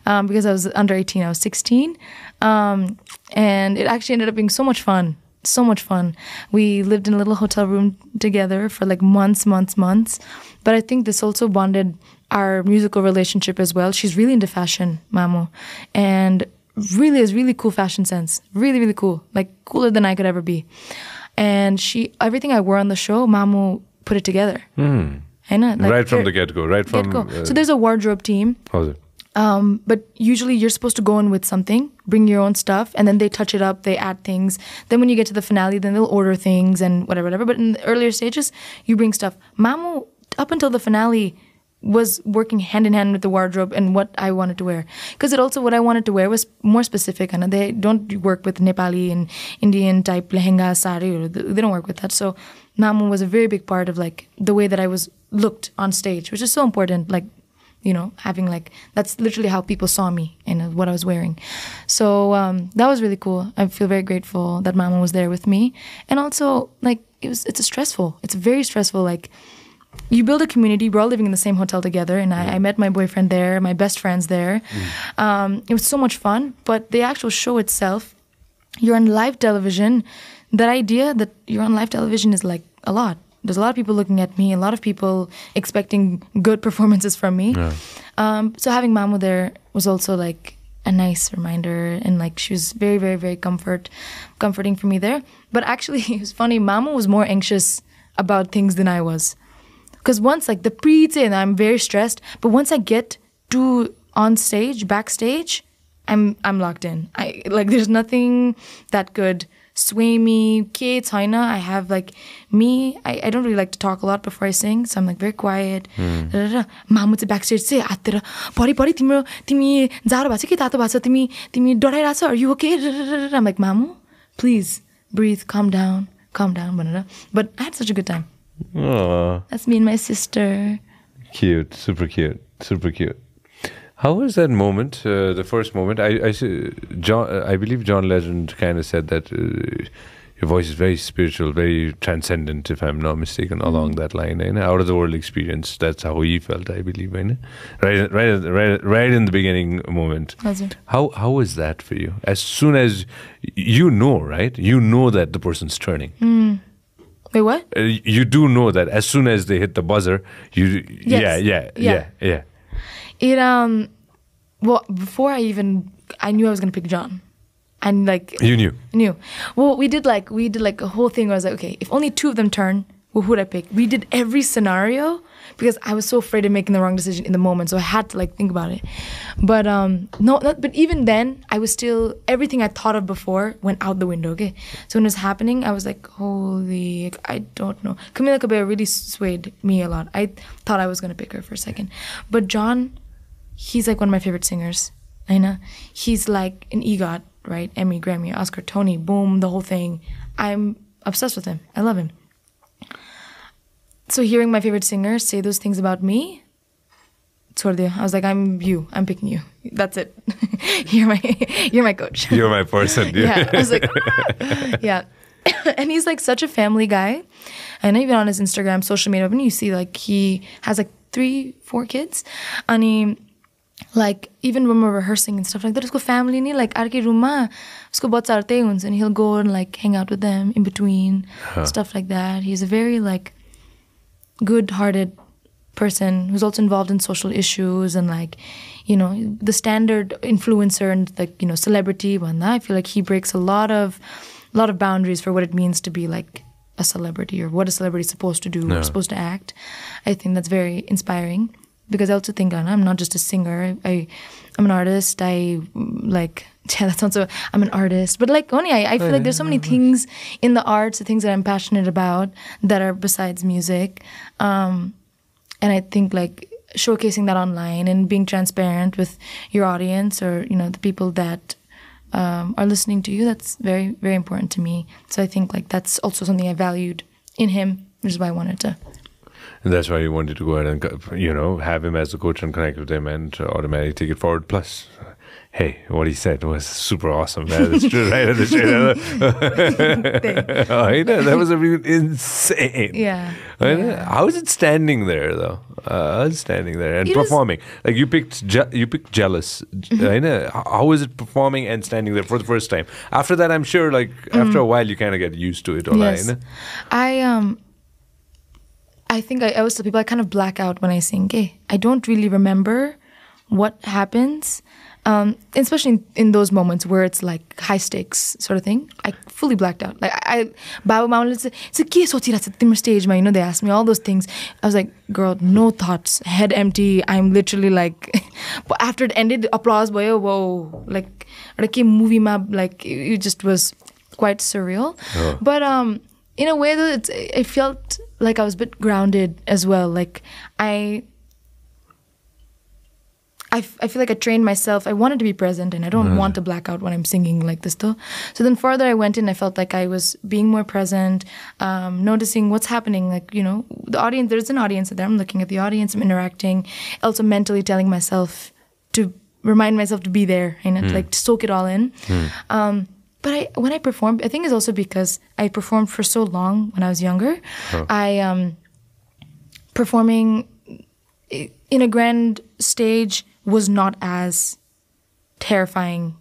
because I was under 18. I was 16. And it actually ended up being so much fun. So much fun. We lived in a little hotel room together for like months. But I think this also bonded our musical relationship as well. She's really into fashion, Mamu, and really has really cool fashion sense. Really, really cool. Like cooler than I could ever be. And everything I wore on the show, Mamu put it together. I know. Like, right from the get-go. So there's a wardrobe team. How's it? But usually you're supposed to go in with something, bring your own stuff, and then they touch it up, they add things. Then when you get to the finale, then they'll order things and whatever. But in the earlier stages, you bring stuff. Mamu, up until the finale, was working hand in hand with the wardrobe and what I wanted to wear. Because what I wanted to wear was more specific. And they don't work with Nepali and Indian type lehenga, sari. They don't work with that. So Mamu was a very big part of like the way that I was looked on stage, which is so important. Like, having like, that's literally how people saw me and what I was wearing. So that was really cool. I feel very grateful that Mama was there with me. And also like, it's very stressful. Like you build a community, we're all living in the same hotel together. And I met my boyfriend there, my best friends there. It was so much fun, but the actual show itself, you're on live television. That idea that you're on live television is like a lot. There's a lot of people looking at me, a lot of people expecting good performances from me. Yeah. So having Mamu there was also like a nice reminder, and like she was very, very, very comforting for me there. But actually, it was funny, Mamu was more anxious about things than I was. Because once like the and I'm very stressed, but once I get to on stage, backstage, I'm locked in. There's nothing that could sway me. I have like me. I don't really like to talk a lot before I sing, so I'm like very quiet. Mamu चाहिँ backstage चाहिँ हाततिर परि तिम्रो तिमी जाडो भएको छ कि तातो भएको छ तिमी डराइरा छौ, are you okay? I'm like, Mamu, please breathe, calm down भनेर. But I had such a good time. Aww. That's me and my sister. Cute, super cute. How was that moment, the first moment? I believe John Legend kind of said that your voice is very spiritual, very transcendent, if I'm not mistaken, along that line. Out of the world experience, that's how he felt, I believe. Right in the beginning moment. How was that for you? As soon as right? You know that the person's turning. Wait, what? You do know that as soon as they hit the buzzer, Yes. Yeah. It well, before I knew I was gonna pick John. And like you knew. Well, we did like a whole thing where I was like, okay, if only 2 of them turn, who would I pick? We did every scenario because I was so afraid of making the wrong decision in the moment, so I had to like think about it. But but even then, I was still, everything I thought of before went out the window. Okay, so when it was happening, I was like, holy, I don't know. Camila Cabello really swayed me a lot. I thought I was gonna pick her for a second, but John, he's like one of my favorite singers. I know, he's like an EGOT, right? Emmy, Grammy, Oscar, Tony, boom, the whole thing. I'm obsessed with him. I love him. So hearing my favorite singer say those things about me, I was like, I'm picking you. That's it. you're my coach. You're my person. Yeah. I was like, yeah. And he's like such a family guy. And even on his Instagram, social media, when you see like he has like 3-4 kids. And he, like, even when we're rehearsing and stuff like that, usko family ni like arke room ma usko bachharu त्यही हुन्छ and he'll go and like hang out with them in between, stuff like that. He's a very like good-hearted person who's also involved in social issues and like, you know, the standard influencer and like, you know, celebrity one. I feel like he breaks a lot of boundaries for what it means to be like a celebrity or what a celebrity is supposed to do or supposed to act. I think that's very inspiring because I also think I'm not just a singer. I'm an artist. I'm an artist. But like only I feel like there's so many things in the arts, the things that I'm passionate about that are besides music. And I think like showcasing that online and being transparent with your audience or, you know, the people that are listening to you, that's very, very important to me. So I think like that's also something I valued in him, which is why I wanted to. And that's why you wanted to go ahead and, you know, have him as a coach and connect with him and automatically take it forward. Plus, hey, what he said was super awesome. That's true, right? That was insane. Yeah. How is it standing there, though? Standing there and performing. Like you picked Jealous. How is it performing and standing there for the first time? After that, I'm sure, like after a while, you kind of get used to it. Yes. I think I always tell people I kind of black out when I sing. I don't really remember what happens, especially in those moments where it's like high stakes sort of thing. I fully blacked out. Like Baba Mama said, stage, you know, they asked me all those things. I was like, girl, no thoughts, head empty. I'm literally like, but after it ended, applause, boy, whoa, like movie map, like it just was quite surreal. Oh. But in a way though, I felt like I was a bit grounded as well. Like I feel like I trained myself. I wanted to be present and I don't want to black out when I'm singing like this though. So then further I went in, I felt like I was being more present, noticing what's happening. Like, you know, the audience, there's an audience there. I'm looking at the audience, I'm interacting, also mentally telling myself to remind myself to be there and like to soak it all in. But when I performed, I think it's also because I performed for so long when I was younger. Performing in a grand stage was not as terrifying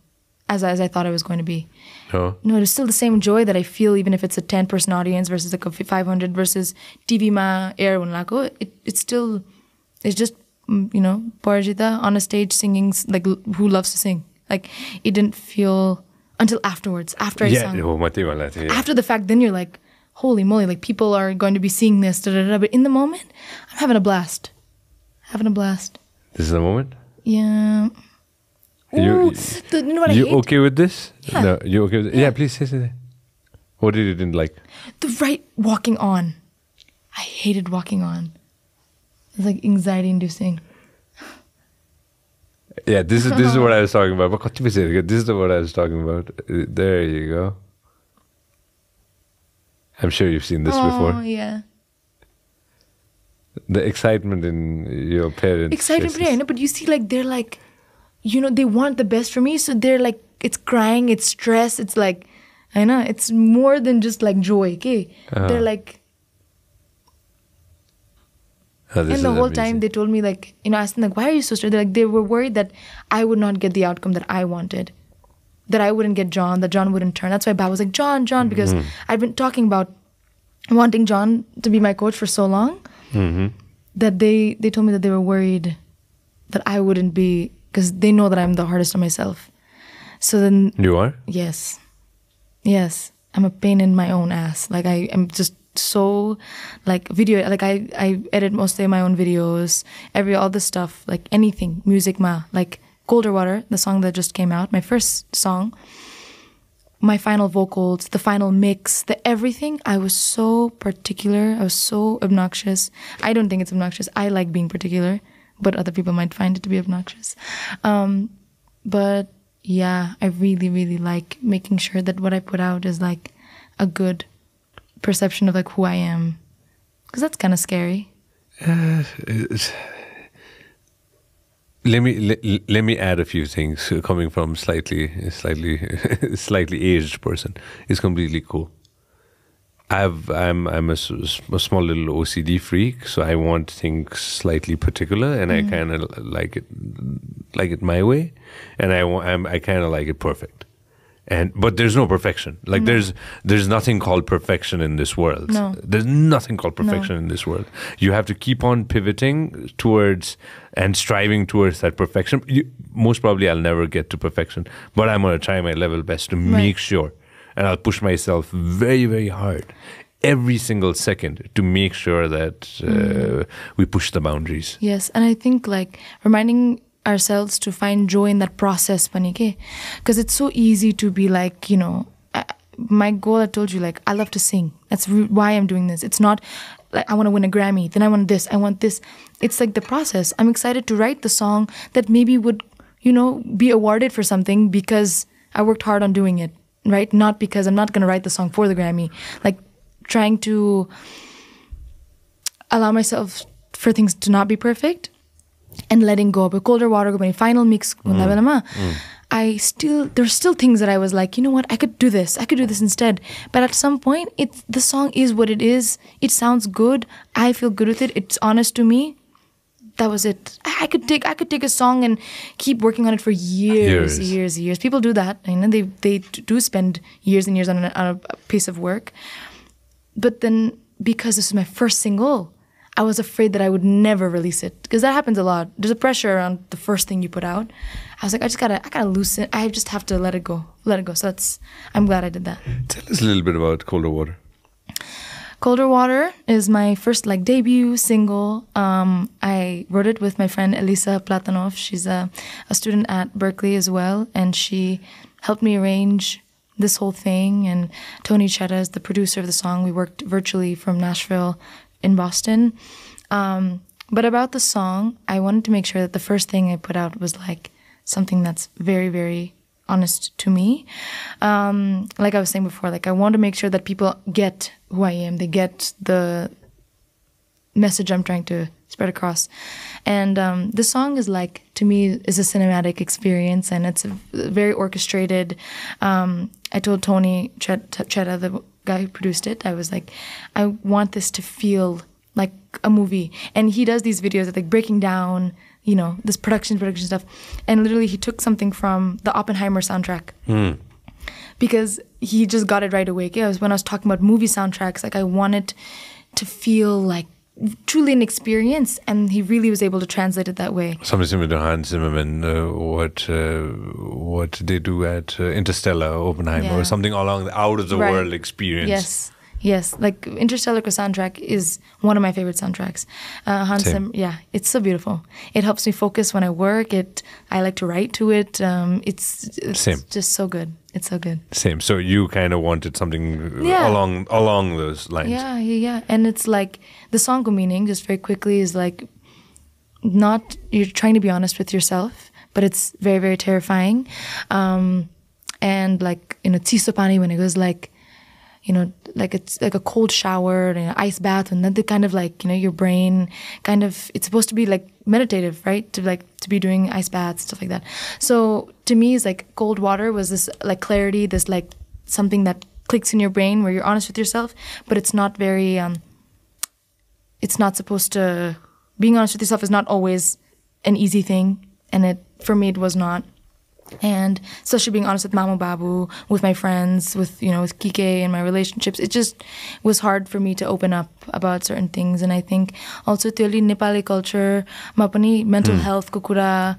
as I thought it was going to be. No, it was still the same joy that I feel even if it's a 10-person audience versus like a 500 versus TV ma air unlako. It's just, you know, Parijita on a stage singing, like who loves to sing. Like it didn't feel until afterwards, after I sang. After the fact, then you're like, holy moly, like people are going to be seeing this, but in the moment, I'm having a blast. This is the moment? Yeah. You know what I hate? Okay with this? Yeah. No, you okay with it? Yeah, please say. What did you didn't like? The walking on. I hated walking on. It's like anxiety inducing. Yeah, this is what I was talking about. This is what I was talking about. There you go. I'm sure you've seen this before. Oh, yeah. The excitement in your parents. Excitement, yeah, I know, but you see, like, they're like, you know, they want the best for me, so they're like, it's crying, it's stress, it's like, I know, it's more than just like joy, okay? They're like, and the whole time they told me, like, you know, I asked them, like, why are you so stressed? Like, they were worried that I would not get the outcome that I wanted, that I wouldn't get John, that John wouldn't turn. That's why Bob was like, John, because I'd been talking about wanting John to be my coach for so long that they told me that they were worried that I wouldn't be, because they know that I'm the hardest on myself. So then... You are? Yes. Yes. I'm a pain in my own ass. Like, I am just so, like, video... Like, I edit mostly my own videos. All this stuff. Like, anything. Music ma. Like, Colder Water, the song that just came out. My first song. My final vocals. The final mix. The everything. I was so particular. I was so obnoxious. I don't think it's obnoxious. I like being particular. But other people might find it to be obnoxious. But... yeah, I really, really like making sure that what I put out is like a good perception of like who I am. Because that's kind of scary. Let me add a few things. Coming from slightly aged person, it's completely cool. I'm a small little OCD freak, so I want things slightly particular, and I kind of like it my way, and I kind of like it perfect. But there's no perfection. Like there's nothing called perfection in this world. No. There's nothing called perfection in this world. You have to keep on pivoting towards and striving towards that perfection. Most probably I'll never get to perfection, but I'm going to try my level best to make sure. And I'll push myself very, very hard every single second to make sure that we push the boundaries. Yes, and I think like reminding ourselves to find joy in that process, Panike, because it's so easy to be like, you know, my goal, I told you, like, I love to sing. That's why I'm doing this. It's not like I want to win a Grammy, then I want this, I want this. It's like the process. I'm excited to write the song that maybe would, you know, be awarded for something because I worked hard on doing it. Right? Not because I'm not going to write the song for the Grammy. Like, trying to allow myself for things to not be perfect and letting go. But Colder Water, my final mix, there's still things that I was like, you know what, I could do this instead. But at some point, the song is what it is. It sounds good. I feel good with it. It's honest to me. That was it. I could take a song and keep working on it for years. People do that. You know, they do spend years and years on a piece of work. But then, because this is my first single, I was afraid that I would never release it, because that happens a lot. There's a pressure around the first thing you put out. I was like, I gotta loosen. I just have to let it go. So I'm glad I did that. Tell us a little bit about Colder Water. Colder Water is my first like debut single. I wrote it with my friend Elisa Platanov. She's a student at Berkeley as well, and she helped me arrange this whole thing. And Tony Chetta is the producer of the song. We worked virtually from Nashville in Boston. But about the song, I wanted to make sure that the first thing I put out was like something that's very, very honest to me. Like I was saying before, like I want to make sure that people get who I am. They get the message I'm trying to spread across. And the song is like, to me, is a cinematic experience, and it's very orchestrated. I told Tony Chetta, the guy who produced it, I was like, I want this to feel like a movie. And he does these videos of like breaking down, you know, this production stuff. And literally he took something from the Oppenheimer soundtrack. Because he just got it right away. When I was talking about movie soundtracks, like I wanted to feel like truly an experience, and he really was able to translate it that way. Something similar to Hans Zimmerman, what they do at Interstellar, Oppenheimer, or something along the out-of-the-world experience. Yes, like Interstellar soundtrack is one of my favorite soundtracks. Hans Zimmer, it's so beautiful. It helps me focus when I work. I like to write to it. It's just so good. It's so good. Same. So you kind of wanted something along those lines. Yeah. And it's like the song meaning, just very quickly, is like not you're trying to be honest with yourself, but it's very, very terrifying. And like, you know, Tiso Pani, when it goes like, you know, like it's like a cold shower and an ice bath, and then the kind of like, you know, your brain kind of, it's supposed to be like meditative, right? To be doing ice baths, stuff like that. So to me, it's like Cold Water was this like clarity, this like something that clicks in your brain where you're honest with yourself, but it's not very, it's not supposed to, being honest with yourself is not always an easy thing. And for me, it was not. And especially being honest with Mamu Babu, with my friends, with Kike and my relationships, it just was hard for me to open up about certain things. And I think also Nepali culture, ma pani mental health ko kura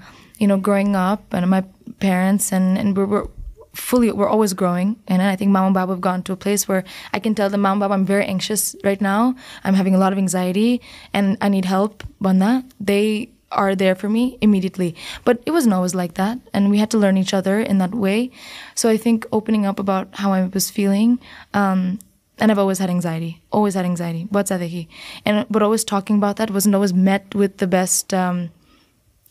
growing up and my parents and we're always growing. And I think Mama and Baba have gone to a place where I can tell them, Mama and Baba, I'm very anxious right now. I'm having a lot of anxiety and I need help. Banda, they are there for me immediately. But it wasn't always like that. And we had to learn each other in that way. So I think opening up about how I was feeling, and I've always had anxiety. But always talking about that wasn't always met with the best,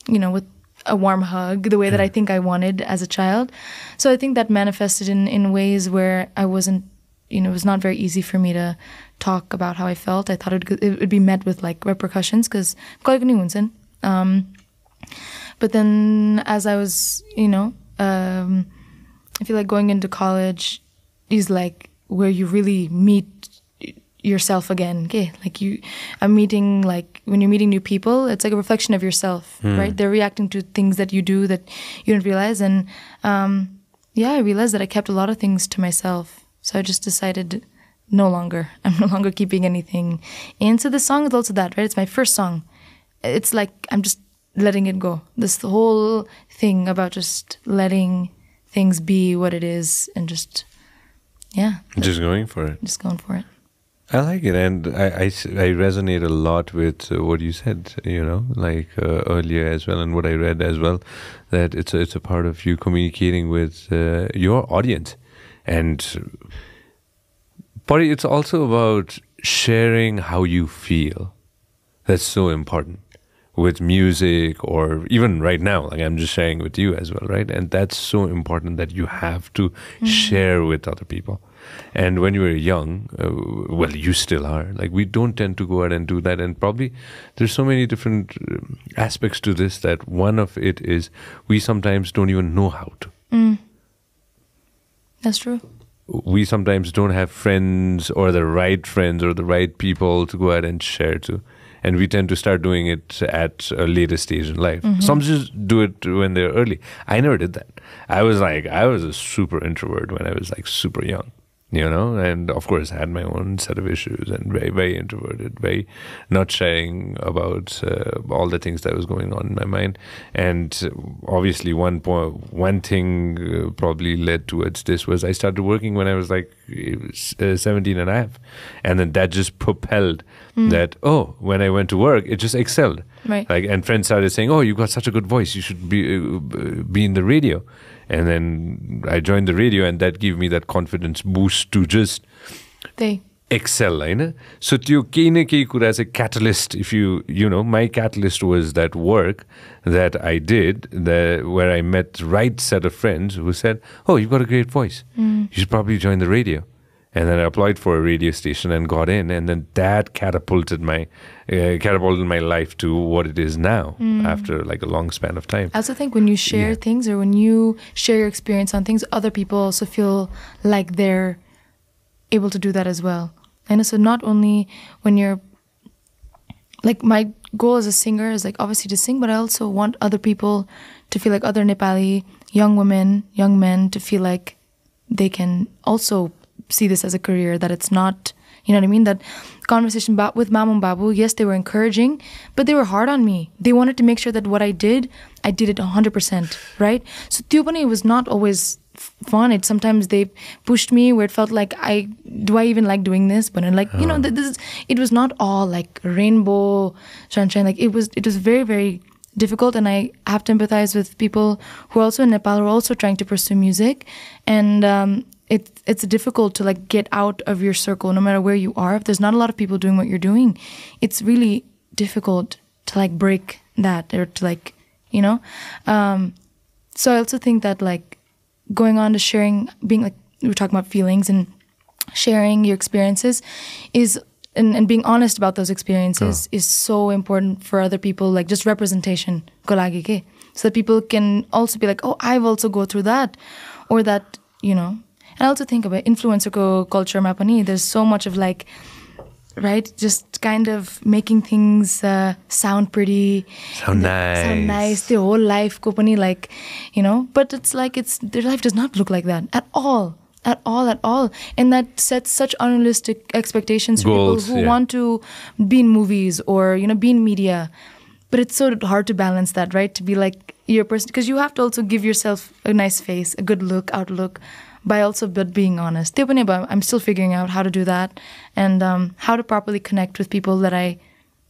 with a warm hug, the way that I think I wanted as a child. So I think that manifested in ways where I wasn't, it was not very easy for me to talk about how I felt. I thought it would be met with like repercussions because but then as I was, I feel like going into college is like where you really meet yourself again. Okay, like I'm meeting, like when you're meeting new people, it's like a reflection of yourself, right? They're reacting to things that you do that you don't realize. And I realized that I kept a lot of things to myself. So I just decided I'm no longer keeping anything. And so the song is also that, right? It's my first song. It's like I'm just letting it go. This the whole thing about just letting things be what it is and just going for it. Just going for it. I like it, and I resonate a lot with what you said, earlier as well, and what I read as well, that it's a part of you communicating with your audience. And but it's also about sharing how you feel. That's so important with music, or even right now, like I'm just sharing with you as well, right? And that's so important that you have to share with other people. And when you were young, you still are, like we don't tend to go out and do that. And probably there's so many different aspects to this that one of it is we sometimes don't even know how to. That's true. We sometimes don't have friends or the right people to go out and share to. And we tend to start doing it at a later stage in life. Some just do it when they're early. I never did that. I was a super introvert when I was like super young, and of course I had my own set of issues and very, very introverted, very not sharing about all the things that was going on in my mind. And obviously one thing probably led towards this was I started working when I was like 17 and a half. And then that just propelled that, when I went to work, it just excelled. Right. Like, and friends started saying, you've got such a good voice, you should be in the radio. And then I joined the radio, and that gave me that confidence boost to just excel. So त्यो केही न केही कुरा as a catalyst, if my catalyst was that work that I did, where I met the right set of friends who said, you've got a great voice. You should probably join the radio. And then I applied for a radio station and got in, and then that catapulted my life to what it is now after like a long span of time. I also think when you share things, or when you share your experience on things, other people also feel like they're able to do that as well. And so not only when you're like, my goal as a singer is like obviously to sing, but I also want other people to feel like, other Nepali young women, young men, to feel like they can also see this as a career, that it's not, you know what I mean? That conversation with Mamu and Babu, yes, they were encouraging, but they were hard on me. They wanted to make sure that what I did it 100%, right? So त्यो पनि was not always fun. Sometimes they pushed me where it felt like, do I even like doing this? But like, it was not all like rainbow sunshine. Like it was very, very difficult, and I have to empathize with people who are also in Nepal, who are also trying to pursue music, and it's difficult to like get out of your circle, no matter where you are. If there's not a lot of people doing what you're doing, it's really difficult to like break that, or to like, so I also think that like going on to sharing, being like, we were talking about feelings, and sharing your experiences is, and being honest about those experiences is so important for other people, like just representation ko lagi ke, so that people can also be like, I've also go through that, or that, And I also think about influencer culture ma pani, there's so much of like, right, just kind of making things sound pretty, sound nice, the whole life ko pani, like, but it's like, their life does not look like that at all. And that sets such unrealistic expectations for goals, people who want to be in movies or, be in media. But it's so hard to balance that, right? To be like, your person, because you have to also give yourself a nice face, a good look, outlook, by also being honest. I'm still figuring out how to do that, and how to properly connect with people that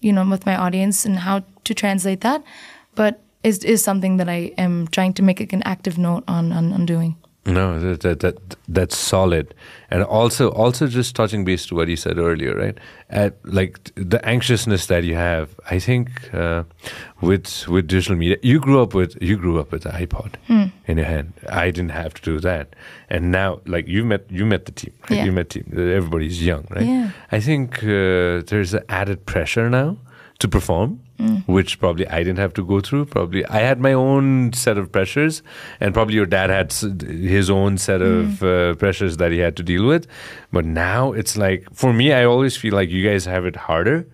with my audience, and how to translate that. But it is something that I am trying to make an active note on doing. No, that's solid. And also just touching base to what you said earlier, right? Like the anxiousness that you have, I think, with digital media. You grew up with the iPod in your hand. I didn't have to do that. And now, like you met the team, right? Yeah. You met team. Everybody's young, right? Yeah. I think there's an added pressure now to perform, which probably I didn't have to go through. Probably I had my own set of pressures, and probably your dad had his own set of pressures that he had to deal with. But now it's like, for me, I always feel like you guys have it harder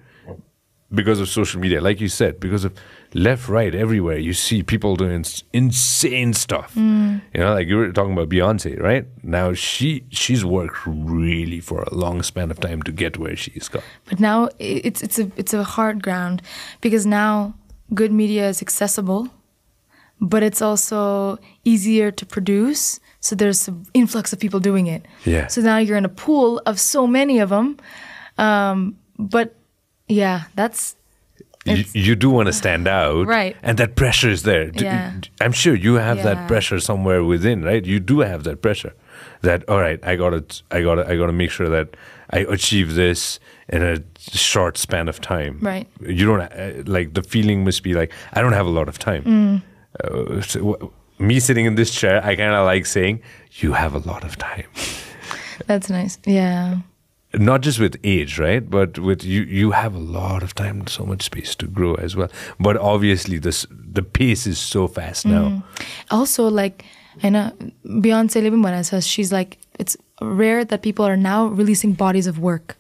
because of social media. Like you said, because of left, right, everywhere, you see people doing insane stuff. Like you were talking about Beyonce, right? Now she's worked really for a long span of time to get where she's got. But now it's a hard ground, because now good media is accessible, but it's also easier to produce. So there's an influx of people doing it. Yeah. So now you're in a pool of so many of them. But yeah, you do want to stand out, right? And that pressure is there. Yeah. I'm sure you have that pressure somewhere within, right? You do have that pressure. That, all right, I gotta make sure that I achieve this in a short span of time. Right. You don't like, the feeling must be like, I don't have a lot of time. Me sitting in this chair, I kind of like saying, you have a lot of time. That's nice. Yeah. Not just with age, right? But with you have a lot of time, so much space to grow as well. But obviously, the pace is so fast now. Also, like, I know Beyonce says, she's like, it's rare that people are now releasing bodies of work.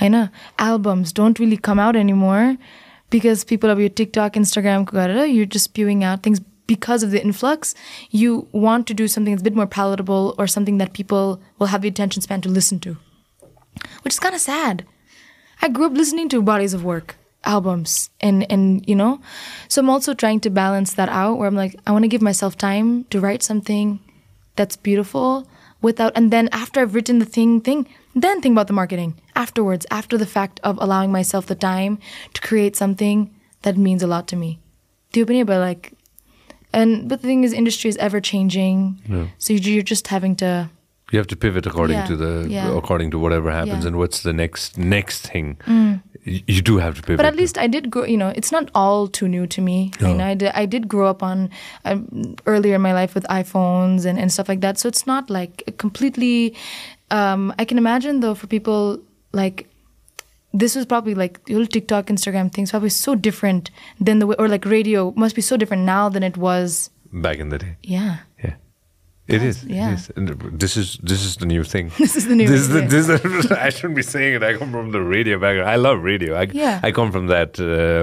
I know albums don't really come out anymore because people of your TikTok, Instagram, you're just spewing out things because of the influx. You want to do something that's a bit more palatable, or something that people will have the attention span to listen to. Which is kind of sad. I grew up listening to bodies of work, albums, and so I'm also trying to balance that out, where I'm like, I want to give myself time to write something that's beautiful and then after I've written the thing, then think about the marketing afterwards, after the fact of allowing myself the time to create something that means a lot to me. But the thing is, industry is ever changing, so you're just having to. You have to pivot according to whatever happens, and what's the next thing. You do have to pivot. But at least I did grow. It's not all too new to me. I did grow up on earlier in my life with iPhones and stuff like that. So it's not like completely. I can imagine though, for people like, this was probably like the whole TikTok, Instagram things probably so different than the way, or like radio must be so different now than it was back in the day. Yeah. Yeah. It is. Yeah. It is. And this is the new thing. This is the new thing. I shouldn't be saying it. I come from the radio background. I love radio. I come from that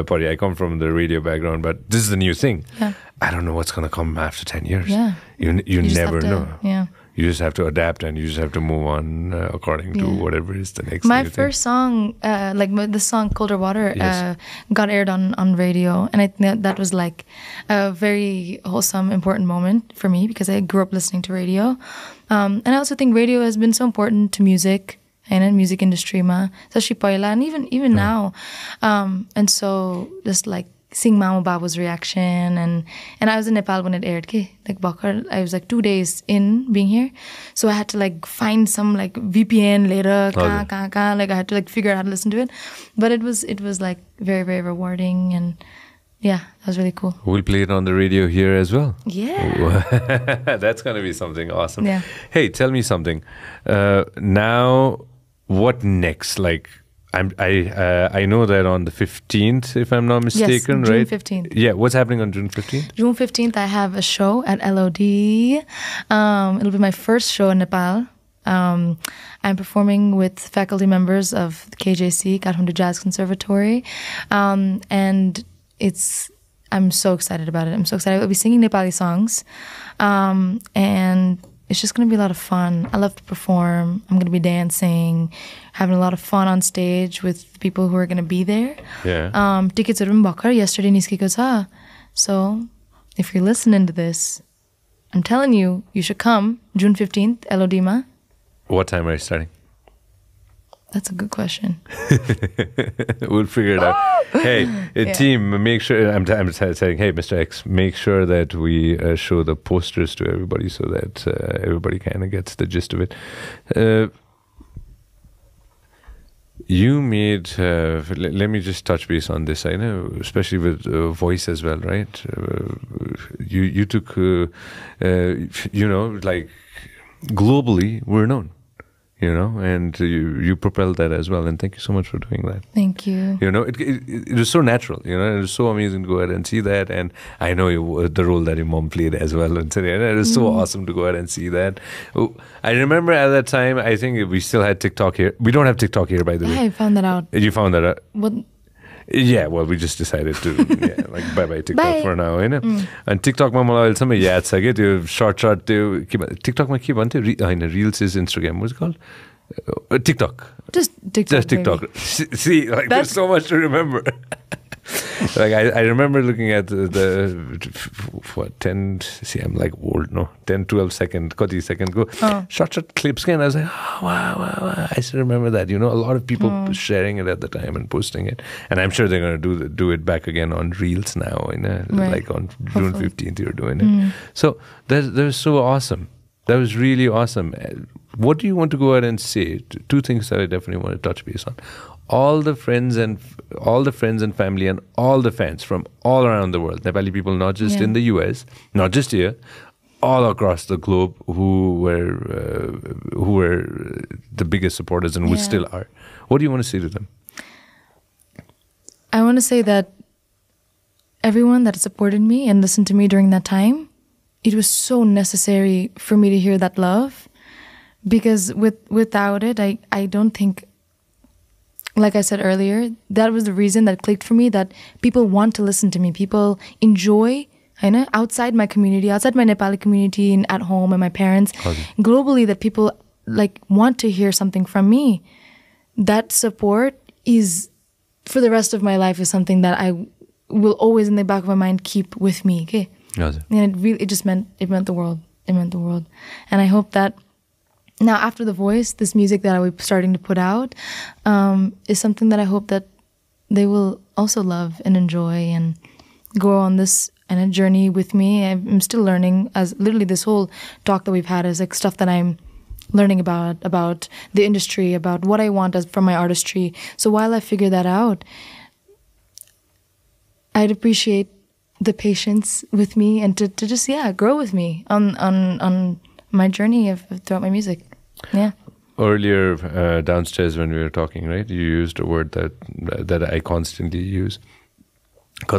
party. I come from the radio background. But this is the new thing. Yeah. I don't know what's going to come after 10 years. Yeah. You never know. Yeah. You just have to adapt, and you just have to move on according to whatever is the next. My first song, the song "Colder Water," got aired on radio, and I think that was like a very wholesome, important moment for me, because I grew up listening to radio, and I also think radio has been so important to music and in music industry, especially paila, and even now, and so just like seeing Mamu Babu's reaction, and I was in Nepal when it aired. I was like 2 days in being here, so I had to like find some like VPN later. Like I had to like figure out how to listen to it, but it was like very, very rewarding, and yeah, that was really cool. We'll play it on the radio here as well. Yeah, that's gonna be something awesome. Yeah. Hey, tell me something. Now, what next? Like, I know that on the 15th, if I'm not mistaken, yes, right? June 15th. Yeah, what's happening on June 15th? June 15th, I have a show at LOD. It'll be my first show in Nepal. I'm performing with faculty members of the KJC, Kathmandu Jazz Conservatory. And I'm so excited about it. I'm so excited. I'll be singing Nepali songs. And it's just going to be a lot of fun. I love to perform. I'm going to be dancing, having a lot of fun on stage with people who are going to be there. Yeah. Tickets are bhakar yesterday niskeko cha. So if you're listening to this, I'm telling you, you should come June 15th, Elodima. What time are you starting? That's a good question. We'll figure it out. Hey, team, make sure, I'm saying, hey, Mr. X, make sure that we show the posters to everybody so that everybody kind of gets the gist of it. You made, let me just touch base on this, I know, especially with voice as well, right? You took, like globally, we're known. And you propelled that as well. And thank you so much for doing that. Thank you. It was so natural, it was so amazing to go ahead and see that. And I know the role that your mom played as well. And it was so awesome to go ahead and see that. I remember at that time, I think we still had TikTok here. We don't have TikTok here, by the way. I found that out. You found that out? What? Yeah, well, we just decided to, bye-bye TikTok for now, And TikTok ma मलाई अहिलेसम्म याद छ के त्यो short त्यो TikTok मा के भन्थ्यो हैन Reels is Instagram, what's it called? TikTok. Just TikTok. See, there's so much to remember. I remember looking at the 10, see, I'm like old, no? 10, 12 second, 30 second go. Short clips, and I was like, oh, wow. I still remember that. A lot of people sharing it at the time and posting it. And I'm sure they're going to do it back again on Reels now, like on June 15th, you're doing it. So that was so awesome. That was really awesome. What do you want to go ahead and say? Two things that I definitely want to touch base on. All the friends and family and all the fans from all around the world, Nepali people, not just in the US, not just here, all across the globe, who were the biggest supporters and who still are. What do you want to say to them? I want to say that everyone that supported me and listened to me during that time, it was so necessary for me to hear that love, because without it, I don't think, like I said earlier, that was the reason that clicked for me, that people want to listen to me. People enjoy, outside my community, outside my Nepali community and at home and my parents, globally, that people want to hear something from me. That support is, for the rest of my life, is something that I will always in the back of my mind keep with me. Okay. And it meant the world. It meant the world. And I hope that now, after The Voice, this music that I'm starting to put out is something that I hope that they will also love and enjoy and go on this journey with me. I'm still learning, as literally this whole talk that we've had is like stuff that I'm learning about the industry, about what I want from my artistry. So while I figure that out, I'd appreciate the patience with me and to just grow with me on my journey throughout my music. Yeah. Earlier downstairs when we were talking, right, you used a word that I constantly use. See, I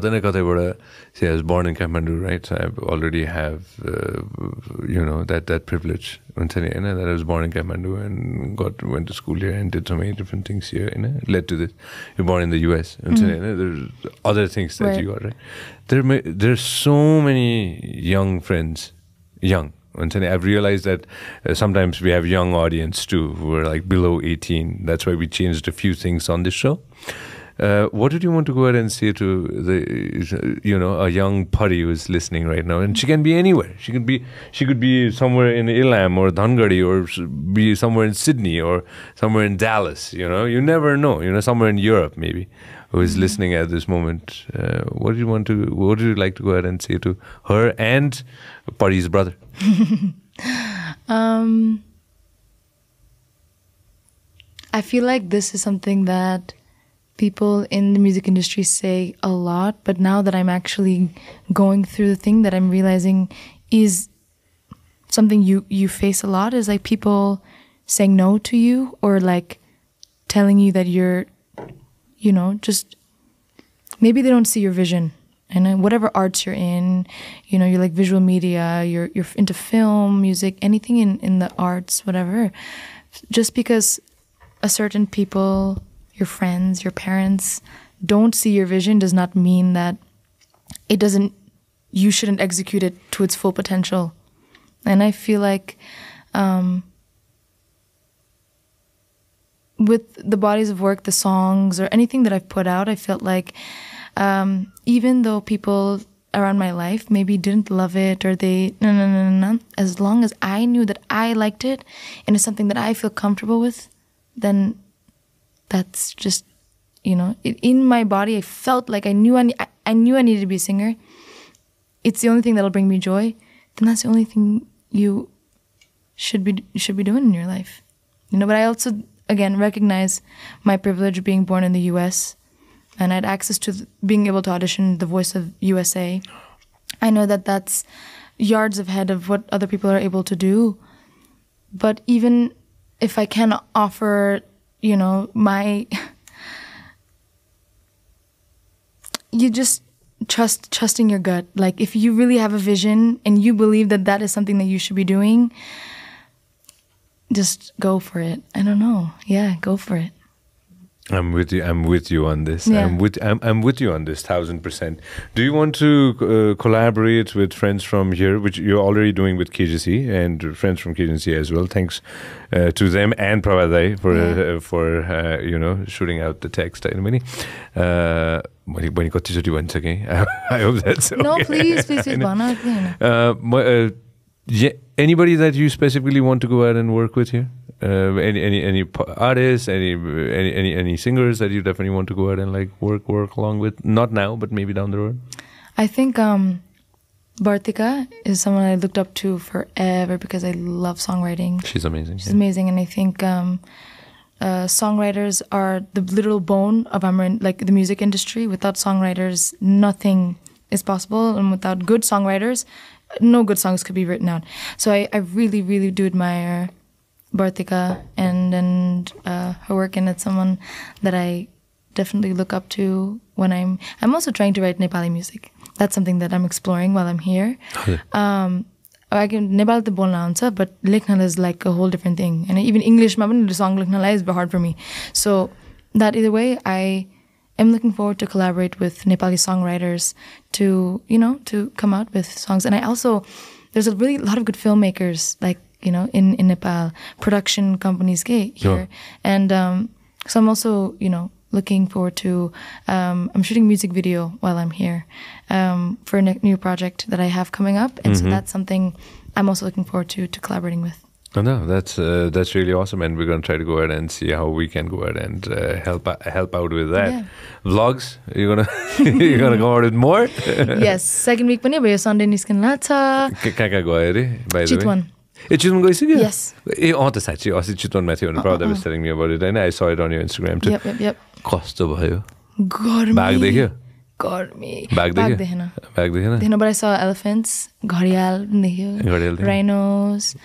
was born in Kathmandu, right? So I already have that privilege. That I was born in Kathmandu and went to school here and did so many different things here. Led to this. You're born in the US. There's other things that you got, right? There's so many young friends, I've realized that sometimes we have young audience too who are like below 18. That's why we changed a few things on this show. What did you want to go ahead and say to a young Pari who's listening right now? And she can be anywhere. She could be somewhere in Ilam or Dhangadi, or be somewhere in Sydney or somewhere in Dallas. You never know. Somewhere in Europe maybe, who is listening at this moment. What do you like to go ahead and say to her and Pari's brother? I feel like this is something that people in the music industry say a lot, but now that I'm actually going through the thing, that I'm realizing is something you face a lot, is like people saying no to you, or like telling you that you're, just maybe they don't see your vision. And whatever arts you're in, you're like visual media, you're into film, music, anything in the arts, whatever. Just because a certain people, your friends, your parents, don't see your vision does not mean that you shouldn't execute it to its full potential. And I feel like with the bodies of work, the songs, or anything that I've put out, I felt like even though people around my life maybe didn't love it, or they no. As long as I knew that I liked it and it's something that I feel comfortable with, then that's just, you know, in my body I felt like I knew I needed to be a singer. It's the only thing that'll bring me joy. Then that's the only thing you should be doing in your life, you know. But I also, again, recognize my privilege of being born in the U.S. and I had access to being able to audition The Voice of USA. I know that that's yards ahead of what other people are able to do. But even if I can offer, you know, you just trusting your gut. Like, if you really have a vision and you believe that that is something that you should be doing, just go for it. I don't know. Yeah, go for it. I'm with you on this. Yeah. I'm with you on this 1000%. Do you want to collaborate with friends from here, which you're already doing with KGC, and friends from KGC as well? Thanks to them and Pravadai for you know, shooting out the text. I hope that's okay. No, please. Anybody that you specifically want to go out and work with here? Any artists, any singers that you definitely want to go out and like work along with? Not now, but maybe down the road. I think Bartika is someone I looked up to forever because I love songwriting. She's amazing. She's amazing, and I think songwriters are the literal bone of the music industry. Without songwriters, nothing is possible, and without good songwriters, no good songs could be written out. So I really, really do admire Bartika and her work, and it's someone that I definitely look up to when I'm also trying to write Nepali music. That's something that I'm exploring while I'm here. I can Nepal te bolna huncha, but lekhna is like a whole different thing. And even English ma pani song lekhna is hard for me. So that either way, I am looking forward to collaborate with Nepali songwriters to, you know, to come out with songs. And I also, there's a lot of good filmmakers, like, you know, in Nepal, production companies here. Yeah. And so I'm also, you know, looking forward to, I'm shooting a music video while I'm here for a new project that I have coming up. And so that's something I'm also looking forward to collaborating with. Oh, no, that's really awesome, and we're going to try to go ahead and see how we can go ahead and help out with that. Yeah. Vlogs, you're gonna go out with more? Yes, second week पनि भयो, Sunday निस्कन लाग्छ. कहाँ गयो अरे by the way? चितवन. चितवन गइसक्यो? Yes. त साच्चै अस्ति चितवनमा थियो भने Pravda was telling me about it, and I saw it on your Instagram too. Yep. कस्तो भयो? गर्मी. बाघ देख्यो? गर्मी. बाघ देखेन? देखेन, but I saw elephants, घडियाल देख्यो, rhinos.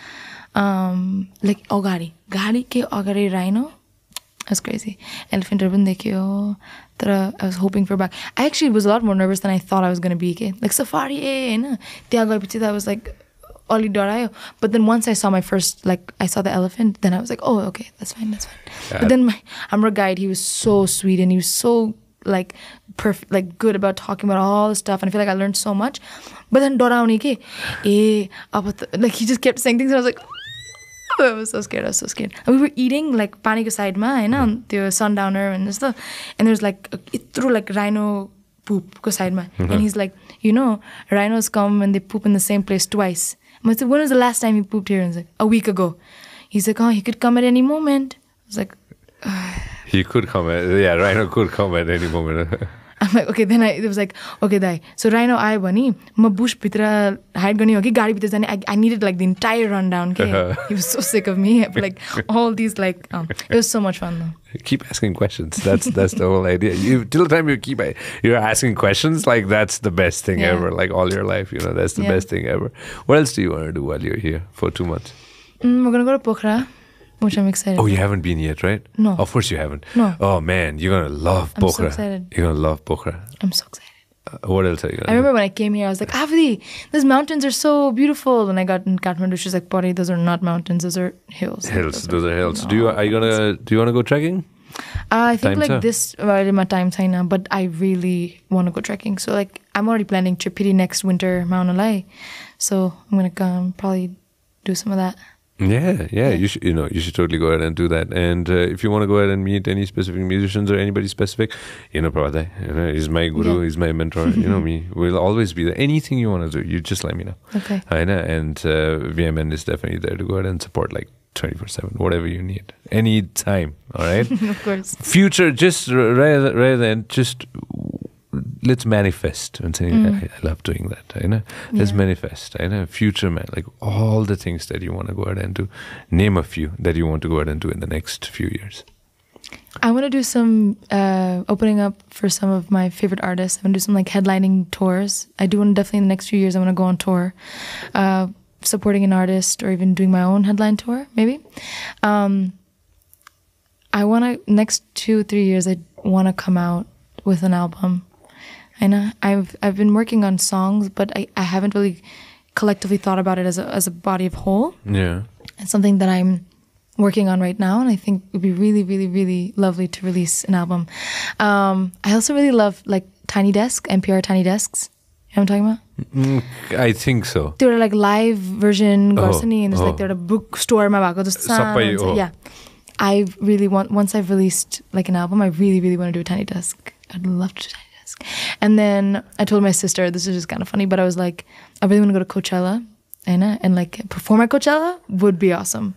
Like गाडी के अगाडि rhino. That's crazy. Elephant पनि देख्यो. तर I was hoping for back. I actually was a lot more nervous than I thought I was going to be. Like safari, हैन. त्यहाँ गएपछि I was like, अलि डरायो. But then once I saw I saw the elephant, then I was like, oh, okay, that's fine. Yeah. But then my Amra guide, he was so sweet and he was so like perfect, like good about talking about all the stuff, and I feel like I learned so much. But then डराउने के like he just kept saying things, and I was like, I was so scared. And we were eating like पानीको साइडमा हैन, त्यो sundowner and stuff, and there's like through like rhino poop ko side ma, and he's like, you know, rhinos come and they poop in the same place twice. I said, when was the last time he pooped here? And he's like, a week ago. He's like, oh, he could come at any moment. I was like, he could come rhino could come at any moment. I'm like, okay, then it was like, okay, dai. So rhino आयो भने म bush भित्र hide गर्ने हो कि गाडी भित्र जाने. I needed like the entire rundown. Okay? He was so sick of me. Like all these like, it was so much fun though. Keep asking questions. That's the whole idea. Till the time you're asking questions, like that's the best thing ever. Like all your life, you know, that's the best thing ever. What else do you want to do while you're here for 2 months? We're gonna go to Pokhara, which I'm excited. Oh, you haven't been yet, right? No. Of course you haven't. No. Oh man, you're gonna love Pokhara. I'm so excited. You're gonna love Pokhara. I'm so excited. What else are you gonna I remember when I came here, I was like, Avdi, those mountains are so beautiful. When I got in Kathmandu, she was like, Pari, those are not mountains, those are hills. Those are hills. Do you want to go trekking? I think like this my time China, but I really want to go trekking. So like I'm already planning Tripiti next winter, Mount Alai. So I'm gonna probably do some of that. Yeah. You should totally go ahead and do that. And if you want to go ahead and meet any specific musicians or anybody specific, Prabhat, he's my guru, he's my mentor. Me, we'll always be there. Anything you want to do, you just let me know. Okay. And VMN is definitely there to go ahead and support 24/7, whatever you need, any time. All right. Of course. Future, just rather than just. Let's manifest and say, I love doing that. Let's manifest. Future, man, all the things that you want to go ahead and do. Name a few that you want to go ahead and do in the next few years. I want to do some opening up for some of my favorite artists. I want to do some headlining tours. I do want to definitely in the next few years. I want to go on tour, supporting an artist or even doing my own headline tour, maybe. I want to next 2-3 years. I want to come out with an album. I've been working on songs, but I haven't really collectively thought about it as a body of whole. Yeah, it's something that I'm working on right now, and I think it would be really, really, really lovely to release an album. I also really love Tiny Desk, NPR Tiny Desks. You know what I'm talking about? I think so. They were live version Gorsani, and there's they're a bookstore. Yeah, I really want, once I've released an album, I really, really want to do a Tiny Desk. I'd love to do Tiny Desk. And then I told my sister, this is just kind of funny, but I was I really want to go to Coachella, and perform at Coachella would be awesome.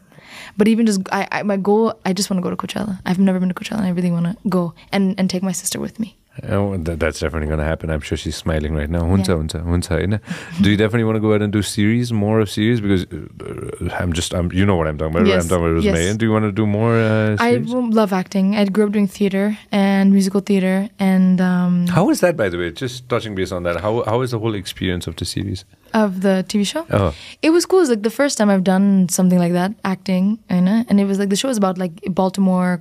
But even just, my goal, I just want to go to Coachella. I've never been to Coachella, and I really want to go and take my sister with me. Oh, that's definitely going to happen. I'm sure she's smiling right now. Hunsa. Do you definitely want to go ahead and do more of series? Because you know what I'm talking about. Yes. I'm talking about Rosemary. Yes. Do you want to do more series? I love acting. I grew up doing theater and musical theater. And how is that, by the way? Just touching base on that. How is the whole experience of the series? Of the TV show? Oh. It was cool. It was the first time I've done something like that, acting. And it was the show was about Baltimore,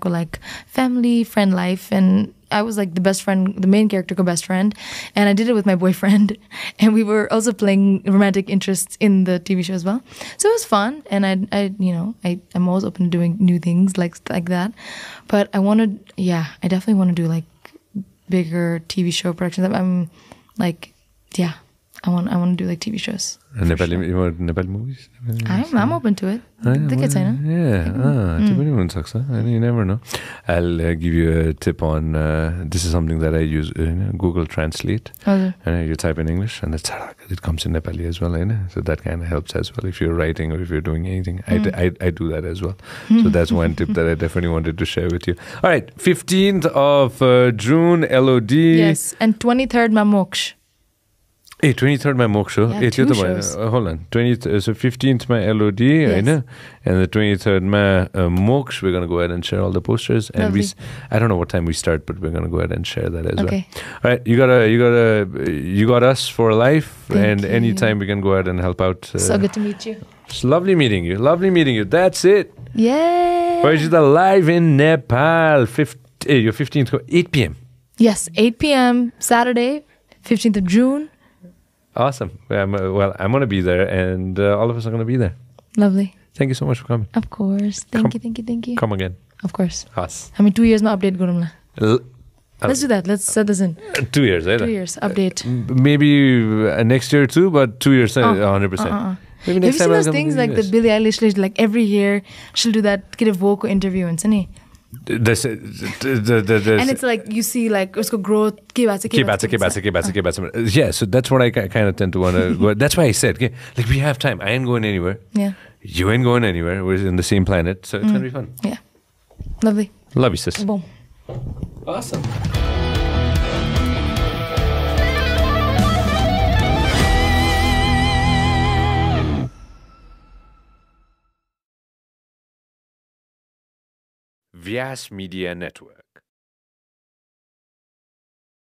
family, friend life. And I was the best friend, the main character, best friend, and I did it with my boyfriend, and we were also playing romantic interests in the TV show as well. So it was fun, and I'm always open to doing new things like that. But I definitely want to do bigger TV show productions. I want to do TV shows. Nepali movies? I'm open to it. You never know. I'll give you a tip on this is something that I use Google Translate. You type in English and it comes in Nepali as well. So that kind of helps as well if you're writing or if you're doing anything. I do that as well. So that's one tip that I definitely wanted to share with you. All right, 15th of June, LOD. Yes, and 23rd Mamoksh. Hey, 23rd my Moksha. Yeah, hold on. 20th, so 15th my LOD, yes. And the 23rd my Moksh. We're gonna go ahead and share all the posters. And I don't know what time we start, but we're gonna go ahead and share that as well. All right, you got us for life. Thank you. Anytime we can go ahead and help out. So good to meet you. It's lovely meeting you. That's it. Yay! Parijita live in Nepal. Your 15th, 8 p.m. Yes, 8 p.m. Saturday, 15th of June. Awesome. I'm going to be there, and all of us are going to be there. Lovely. Thank you so much for coming. Of course. Thank you. Come again. Of course. Us. 2 years ma update garumla. Let's do that. Let's set this in. 2 years, right? 2 years update. Maybe next year too, but 2 years, 100%. Maybe next time. Have you seen those things the Billie Eilish, every year she'll do that kid vocal interview and sunny. And it's you see usko growth yeah, so that's what I kind of tend to want to go. That's why I said we have time. I ain't going anywhere. Yeah, you ain't going anywhere. We're in the same planet, so it's gonna be fun. Yeah, lovely. Love you, sis. Boom. Awesome. Vyas Media Network.